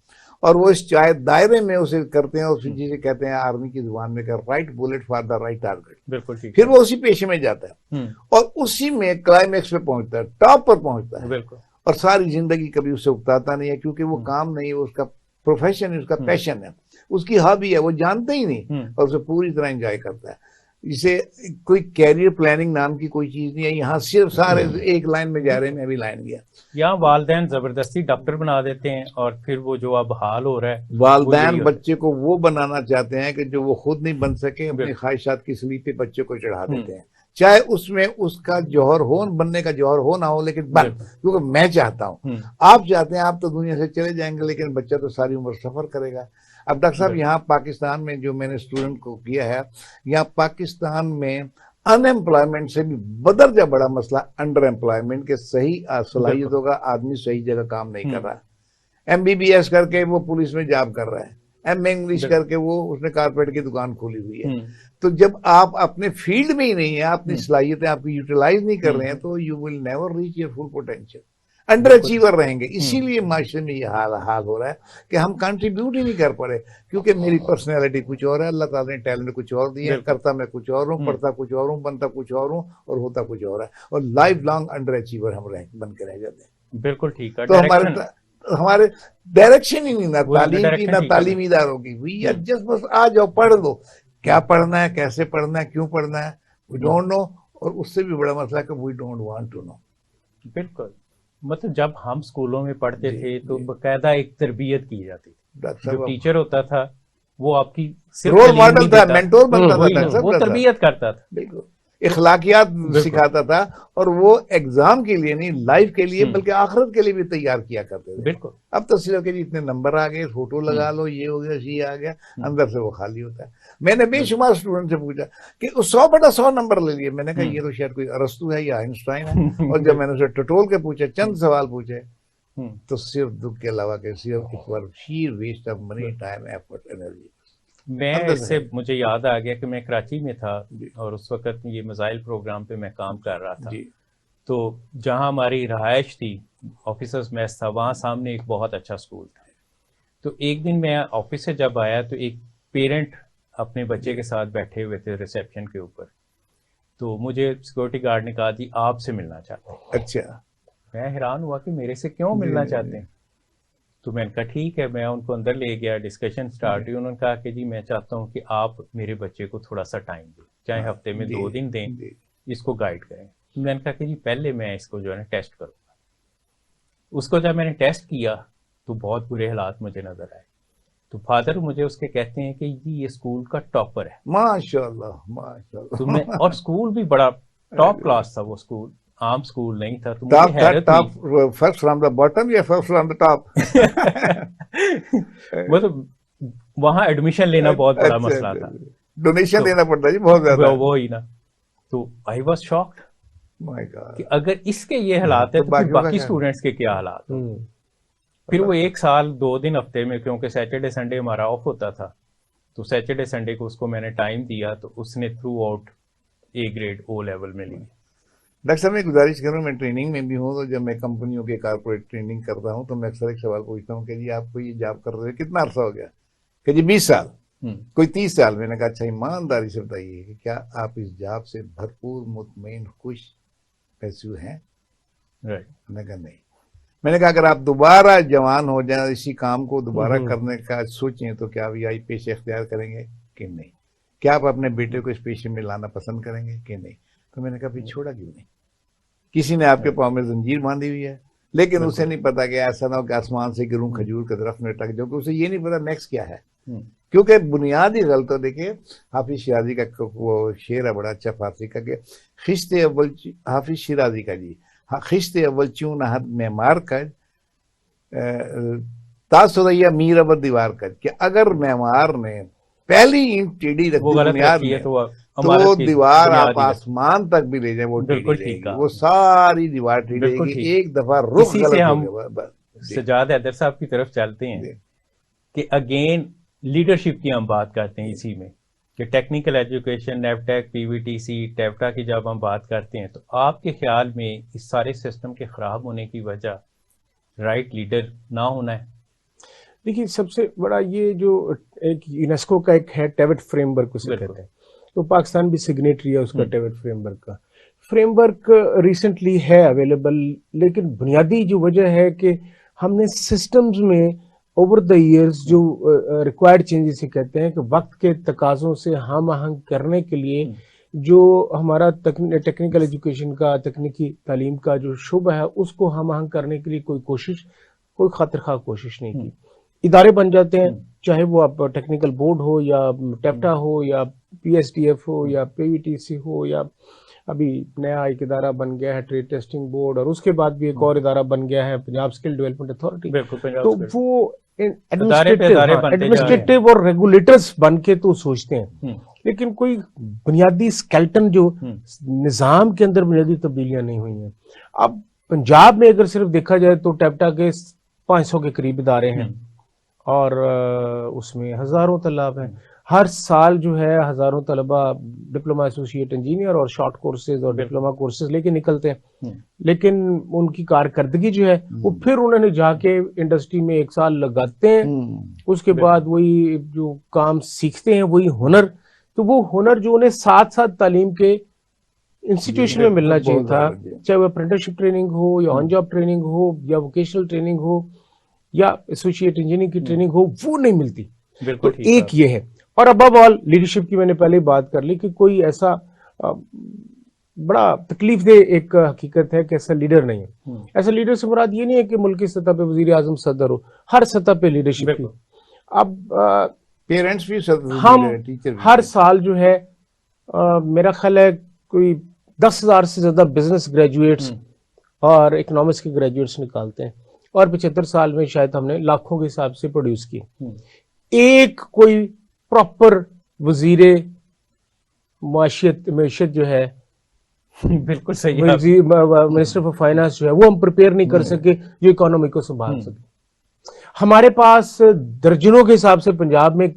اور وہ اس چاہے دائرے میں اسے کرتے ہیں, اس جسے کہتے ہیں آرمی کی زبان میں کہ right bolt for the right target. پھر وہ اسی پیشے میں جاتا ہے اور اسی میں کلائمیکس پہ پہنچتا ہے, ٹاپ پر پہنچتا ہے, اور ساری زندگی کبھی اس سے اکتاتا نہیں ہے, کیونکہ وہ کام نہیں, وہ اس کا پروفیشن ہے, اس کا پیشن ہے, اس کی ہابی ہے, وہ جانتا ہی نہیں اور اسے پوری طرح انجوائے کرتا ہے. اسے کوئی کیریئر پلاننگ نام کی کوئی چیز نہیں ہے. یہاں صرف سارے ایک لائن میں جا رہے ہیں, میں بھی لائن گیا. یہاں والدین زبردستی ڈاکٹر بنا دیتے ہیں, اور پھر وہ جو اب حال ہو رہا ہے, والدین بچے کو وہ بنانا چاہتے ہیں کہ جو وہ خود نہیں بن سکے, اپنی خواہشات کی سلیب پہ بچے کو چڑھا دیتے ہیں, چاہے اس میں اس کا جوہر ہو, بننے کا جوہر ہو نہ ہو, لیکن بن, کیونکہ میں چاہتا ہوں. آپ چاہتے ہیں آپ تو دنیا سے چلے جائیں گے, لیکن بچہ تو ساری عمر سفر کرے گا. اب ڈاکٹر صاحب یہاں پاکستان میں جو میں نے اسٹوڈنٹ کو کیا ہے, یہاں پاکستان میں ان امپلائمنٹ سے بھی بدرجہ بڑا مسئلہ انڈر امپلائمنٹ کے, صحیح صلاحیتوں کا آدمی صحیح جگہ کام نہیں کر رہا. MBBS کر کے وہ پولیس میں جاب کر رہا ہے, ایم اے انگلش کر کے وہ اس نے کارپیٹ کی دکان کھولی ہوئی ہے. تو جب آپ اپنے فیلڈ میں ہی نہیں ہیں, اپنی صلاحیتیں آپ کی یوٹیلائز نہیں کر رہے ہیں, تو you will never reach your full potential, underachieve رہیں گے. اسی لیے معاشرے میں یہ حال ہو رہا ہے کہ ہم کنٹریبیوٹ ہی نہیں کر پا رہے, کیونکہ میری پرسنالٹی کچھ اور ہے, اللہ تعالیٰ نے ٹیلنٹ کچھ اور دیا, کرتا میں کچھ اور ہوں, پڑھتا کچھ اور ہوں, بنتا کچھ اور ہوں, اور ہوتا کچھ اور ہے, اور لائف لانگ انڈر اچیور ہم بن کے رہ جاتے ہیں. بالکل ٹھیک ہے. تو ہمارے ڈائریکشن ہی نہیں, نہ تعلیم کی نہ تعلیمی اداروں کی. وی آر جسٹ بس آ جاؤ پڑھ لو, کیا پڑھنا ہے, کیسے پڑھنا ہے, کیوں پڑھنا ہے, وی ڈونٹ نو. اور اس سے بھی بڑا مسئلہ ہے کہ we don't want to know. بالکل, مطلب جب ہم اسکولوں میں پڑھتے تھے تو باقاعدہ ایک تربیت کی جاتی تھی, جو ٹیچر ہوتا تھا وہ آپ کی رول ماڈل تھا, مینٹور بنتا تھا, وہ تربیت کرتا تھا, بالکل اخلاقیات سکھاتا تھا, اور وہ ایگزام کے لیے نہیں, لائف کے لیے بلکہ آخرت کے لیے بھی تیار کیا کرتے تھے. بالکل. اب تو صرف کہ اتنے نمبر آ گئے, فوٹو لگا لو, یہ ہو گیا, یہ آ گیا, اندر سے وہ خالی ہوتا ہے. میں نے بے شمار اسٹوڈنٹ سے پوچھا کہ 100/100 نمبر لے لیے. میں نے کہا یہ تو شاید کوئی ارسطو ہے یا آئنسٹائن ہے. اور جب میں نے اسے ٹٹول کے پوچھا, چند سوال پوچھے, تو صرف دکھ کے علاوہ کہ صرف sheer waste of money, time, effort, energy. میں اس سے مجھے یاد آ گیا کہ میں کراچی میں تھا, اور اس وقت یہ میزائل پروگرام پہ میں کام کر رہا تھا. تو جہاں ہماری رہائش تھی, آفیسرز میس تھا, وہاں سامنے ایک بہت اچھا اسکول تھا. تو ایک دن میں آفس سے جب آیا تو ایک پیرنٹ اپنے بچے کے ساتھ بیٹھے ہوئے تھے ریسیپشن کے اوپر. تو مجھے سیکورٹی گارڈ نے کہا جی آپ سے ملنا چاہتے ہیں. اچھا. میں حیران ہوا کہ میرے سے کیوں ملنا چاہتے ہیں. تو میں نے کہا ٹھیک ہے, میں ان کو اندر لے گیا, ڈسکشن سٹارٹ ہوئی. انہوں نے کہا کہ جی میں چاہتا ہوں کہ آپ میرے بچے کو تھوڑا سا ٹائم دیں, چاہے ہفتے میں 2 دن دیں, اس کو گائیڈ کریں. میں نے کہا کہ جی پہلے میں اس کو جو ہے نا ٹیسٹ کروں گا. اس کو جب میں نے ٹیسٹ کیا تو بہت برے حالات مجھے نظر آئے. تو فادر مجھے اس کے کہتے ہیں کہ جی یہ اسکول کا ٹاپر ہے. ماشاءاللہ ماشاءاللہ. تو میں, اور اسکول بھی بڑا ٹاپ کلاس تھا, وہ اسکول عام اسکول نہیں تھا. تو مجھے حیرت ہوئی, فرسٹ فرام دا باٹم یا فرسٹ فرام دا ٹاپ. مطلب وہاں ایڈمیشن لینا بہت بڑا مسئلہ تھا, ڈونیشن دینا پڑتا جی بہت زیادہ. وہی نا. تو آئی واز شاکڈ کہ اگر اس کے یہ حالات ہیں تو باقی اسٹوڈنٹس کے کیا حالات. پھر وہ 1 سال 2 دن ہفتے میں, کیونکہ سیٹرڈے سنڈے ہمارا آف ہوتا تھا, تو سیٹرڈے سنڈے کو اس کو میں نے ٹائم دیا, تو اس نے throughout A grade O level میں لی. ڈاکٹر صاحب میں گزارش کروں, میں ٹریننگ میں بھی ہوں, تو جب میں کمپنیوں کے کارپوریٹ ٹریننگ کرتا ہوں تو میں اکثر ایک سوال پوچھتا ہوں کہ جی آپ کو یہ جاب کرتے ہوئے کتنا عرصہ ہو گیا؟ کہ جی 20 سال, کوئی 30 سال. میں نے کہا اچھا ایمانداری سے بتائیے کہ کیا آپ اس جاب سے بھرپور, مطمئن, خوش, پیسو ہیں؟ میں نے کہا نہیں. میں نے کہا اگر آپ دوبارہ جوان ہو جائیں, اسی کام کو دوبارہ کرنے کا سوچیں, تو کیا آپ یہ پیشے اختیار کریں گے کہ نہیں؟ کیا آپ اپنے بیٹے کو اس پیشے میں لانا پسند کریں گے کہ نہیں؟ تو میں نے کہا پھر چھوڑا کیوں نہیں؟ کسی نے آپ کے پاؤں میں زنجیر باندھی ہوئی ہے, لیکن اسے نہیں پتا کہ ایسا نہ ہو کہ آسمان سے گروں کھجور کے درخت میں ٹک جاؤ, کہ اسے یہ نہیں پتا نیکسٹ کیا ہے. کیونکہ بنیادی غلط دیکھیں حافظ شیرازی کا وہ شعر ہے بڑا اچھا فارسی کا کہ خشت اول حافظ شیرازی کا جی خشت اول چون نہد معمار کج تاثریا میر ابر دیوار کج کہ اگر معمار نے پہلی اینٹ ٹیڑھی رکھی بنیاد میں تو دیوار آپ آسمان تک بھی لے جائیں وہ ٹیڑھی رہے گی، وہ ساری دیوار ٹیڑھی رہے گی، ایک دفعہ رخ غلط ہو گیا۔ سجاد حیدر صاحب کی طرف چلتے ہیں کہ اگین لیڈرشپ کی ہم بات کرتے ہیں اسی میں کہ ٹیکنیکل ایجوکیشن نیفٹیک پی وی ٹی سی ٹیفٹا کی جب ہم بات کرتے ہیں تو آپ کے خیال میں اس سارے سسٹم کے خراب ہونے کی وجہ رائٹ لیڈر نہ ہونا ہے؟ دیکھیے سب سے بڑا یہ جو ایک یونیسکو کا ایک ہے ٹیوٹ فریم ورک اسے کہتے ہیں، تو پاکستان بھی سگنیٹری ہے اس کا ٹیوٹ فریم ورک کا۔ فریم ورک ریسنٹلی ہے اویلیبل، لیکن بنیادی جو وجہ ہے کہ ہم نے سسٹمز میں اوور دا ایئرز جو ریکوائرڈ چینجز سے کہتے ہیں کہ وقت کے تقاضوں سے ہم آہنگ کرنے کے لیے جو ہمارا ٹیکنیکل ایجوکیشن کا تکنیکی تعلیم کا جو شعبہ ہے اس کو ہم آہنگ کرنے کے لیے کوئی خاطر خواہ کوشش نہیں کی۔ ادارے بن جاتے ہیں، چاہے وہ آپ ٹیکنیکل بورڈ ہو یا ٹیفٹا ہو یا پی ایس ٹی ایف ہو یا پی وی ٹی سی ہو، یا ابھی نیا ایک ادارہ بن گیا ہے ٹریڈ ٹیسٹنگ بورڈ، اور اس کے بعد بھی ایک اور ادارہ بن گیا ہے پنجاب سکل ڈیولپمنٹ اتھارٹی۔ تو وہ ایڈمنسٹریٹو اور ریگولیٹرز بن کے تو سوچتے ہیں، لیکن کوئی بنیادی اسکیلٹن جو نظام کے اندر بنیادی تبدیلیاں نہیں ہوئی ہیں۔ اب پنجاب میں اگر صرف دیکھا جائے تو ٹیفٹا کے 500 کے قریب ادارے ہیں اور اس میں ہزاروں طلاب ہیں، ہر سال جو ہے ہزاروں طلبہ ڈپلوما ایسوسیٹ انجینئر اور شارٹ کورسز اور ڈپلوما کورسز لے کے نکلتے ہیں، لیکن ان کی کارکردگی جو ہے وہ پھر انہوں نے جا کے انڈسٹری میں 1 سال لگاتے ہیں، اس کے بعد وہی جو کام سیکھتے ہیں وہی ہنر، تو وہ ہنر جو انہیں ساتھ ساتھ تعلیم کے انسٹیٹیوشن میں ملنا چاہیے تھا، چاہے وہ اپرینٹسشپ ٹریننگ ہو یا آن جاب ٹریننگ ہو یا ووکیشنل ٹریننگ ہو یا ایسوسیٹ انجینئرنگ کی ٹریننگ ہو، وہ نہیں ملتی۔ تو ایک یہ ہے، اور ابو آل لیڈرشپ کی میں نے پہلے بات کر لی کہ کوئی ایسا بڑا تکلیف دہ ایک حقیقت ہے کہ ایسا لیڈر نہیں ہے۔ ایسا لیڈر سے مراد یہ نہیں ہے کہ ملکی سطح پہ وزیر اعظم صدر ہو، ہر سطح پہ لیڈرشپ کی۔ اب پیرنٹس بھی ہم ہر سال جو ہے میرا خیال ہے کوئی 10,000 سے زیادہ بزنس گریجویٹس اور اکنامکس کے گریجویٹس نکالتے ہیں، اور 75 سال میں شاید ہم نے لاکھوں کے حساب سے پروڈیوس کی۔ ایک کوئی پراپر وزیر معیشت جو ہے، بالکل صحیح، منسٹر آف فائنانس جو ہے، وہ ہم پریپیئر نہیں کر سکے جو اکانومی کو سنبھال سکے۔ ہمارے پاس درجنوں کے حساب سے پنجاب میں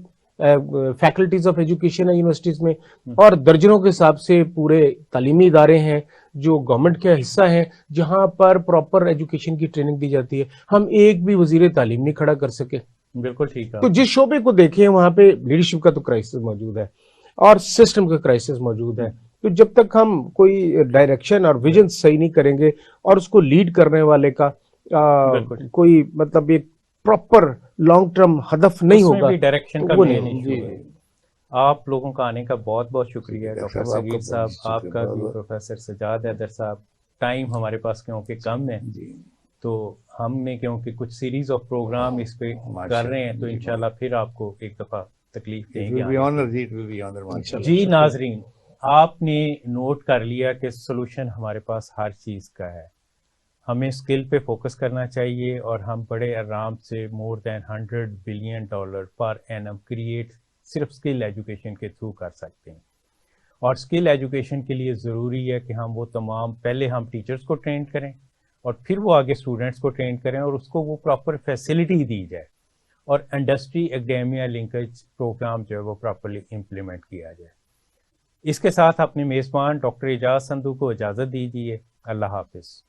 فیکلٹیز آف ایجوکیشن ہے یونیورسٹیز میں، اور درجنوں کے حساب سے پورے تعلیمی ادارے ہیں جو گورنمنٹ کا حصہ ہیں جہاں پر پراپر ایجوکیشن کی ٹریننگ دی جاتی ہے۔ ہم ایک بھی وزیر تعلیم نہیں کھڑا کر سکے۔ بالکل ٹھیک ہے، تو جس شعبے کو دیکھیں وہاں پہ لیڈرشپ کا تو کرائسس موجود ہے اور سسٹم کا کرائسس موجود ہے۔ تو جب تک ہم کوئی ڈائریکشن اور ویژن صحیح نہیں کریں گے اور اس کو لیڈ کرنے والے کا کوئی مطلب ایک پراپر لانگ ٹرم ہدف نہیں ہوگا، ڈائریکشن کا وہ نہیں۔ آپ لوگوں کا آنے کا بہت بہت شکریہ، ڈاکٹر سگیر صاحب، آپ کا بھی، پروفیسر سجاد حیدر صاحب۔ ٹائم ہمارے پاس کیونکہ کم ہے تو ہم نے کیونکہ کچھ سیریز آف پروگرام اس پہ کر رہے ہیں تو انشاءاللہ پھر آپ کو ایک دفعہ تکلیف دیں گے۔ جی ناظرین، آپ نے نوٹ کر لیا کہ سولوشن ہمارے پاس ہر چیز کا ہے، ہمیں اسکل پہ فوکس کرنا چاہیے اور ہم بڑے آرام سے more than $100 billion per annum create صرف اسکل ایجوکیشن کے تھرو کر سکتے ہیں۔ اور اسکل ایجوکیشن کے لیے ضروری ہے کہ ہم وہ تمام پہلے ہم ٹیچرز کو ٹرین کریں اور پھر وہ آگے اسٹوڈنٹس کو ٹرین کریں اور اس کو وہ پراپر فیسلٹی دی جائے اور انڈسٹری اکیڈیمیا لنکیج پروگرام جو ہے وہ پراپرلی امپلیمنٹ کیا جائے۔ اس کے ساتھ اپنے میزبان ڈاکٹر اعجاز سندھو کو اجازت دیجیے، اللہ حافظ۔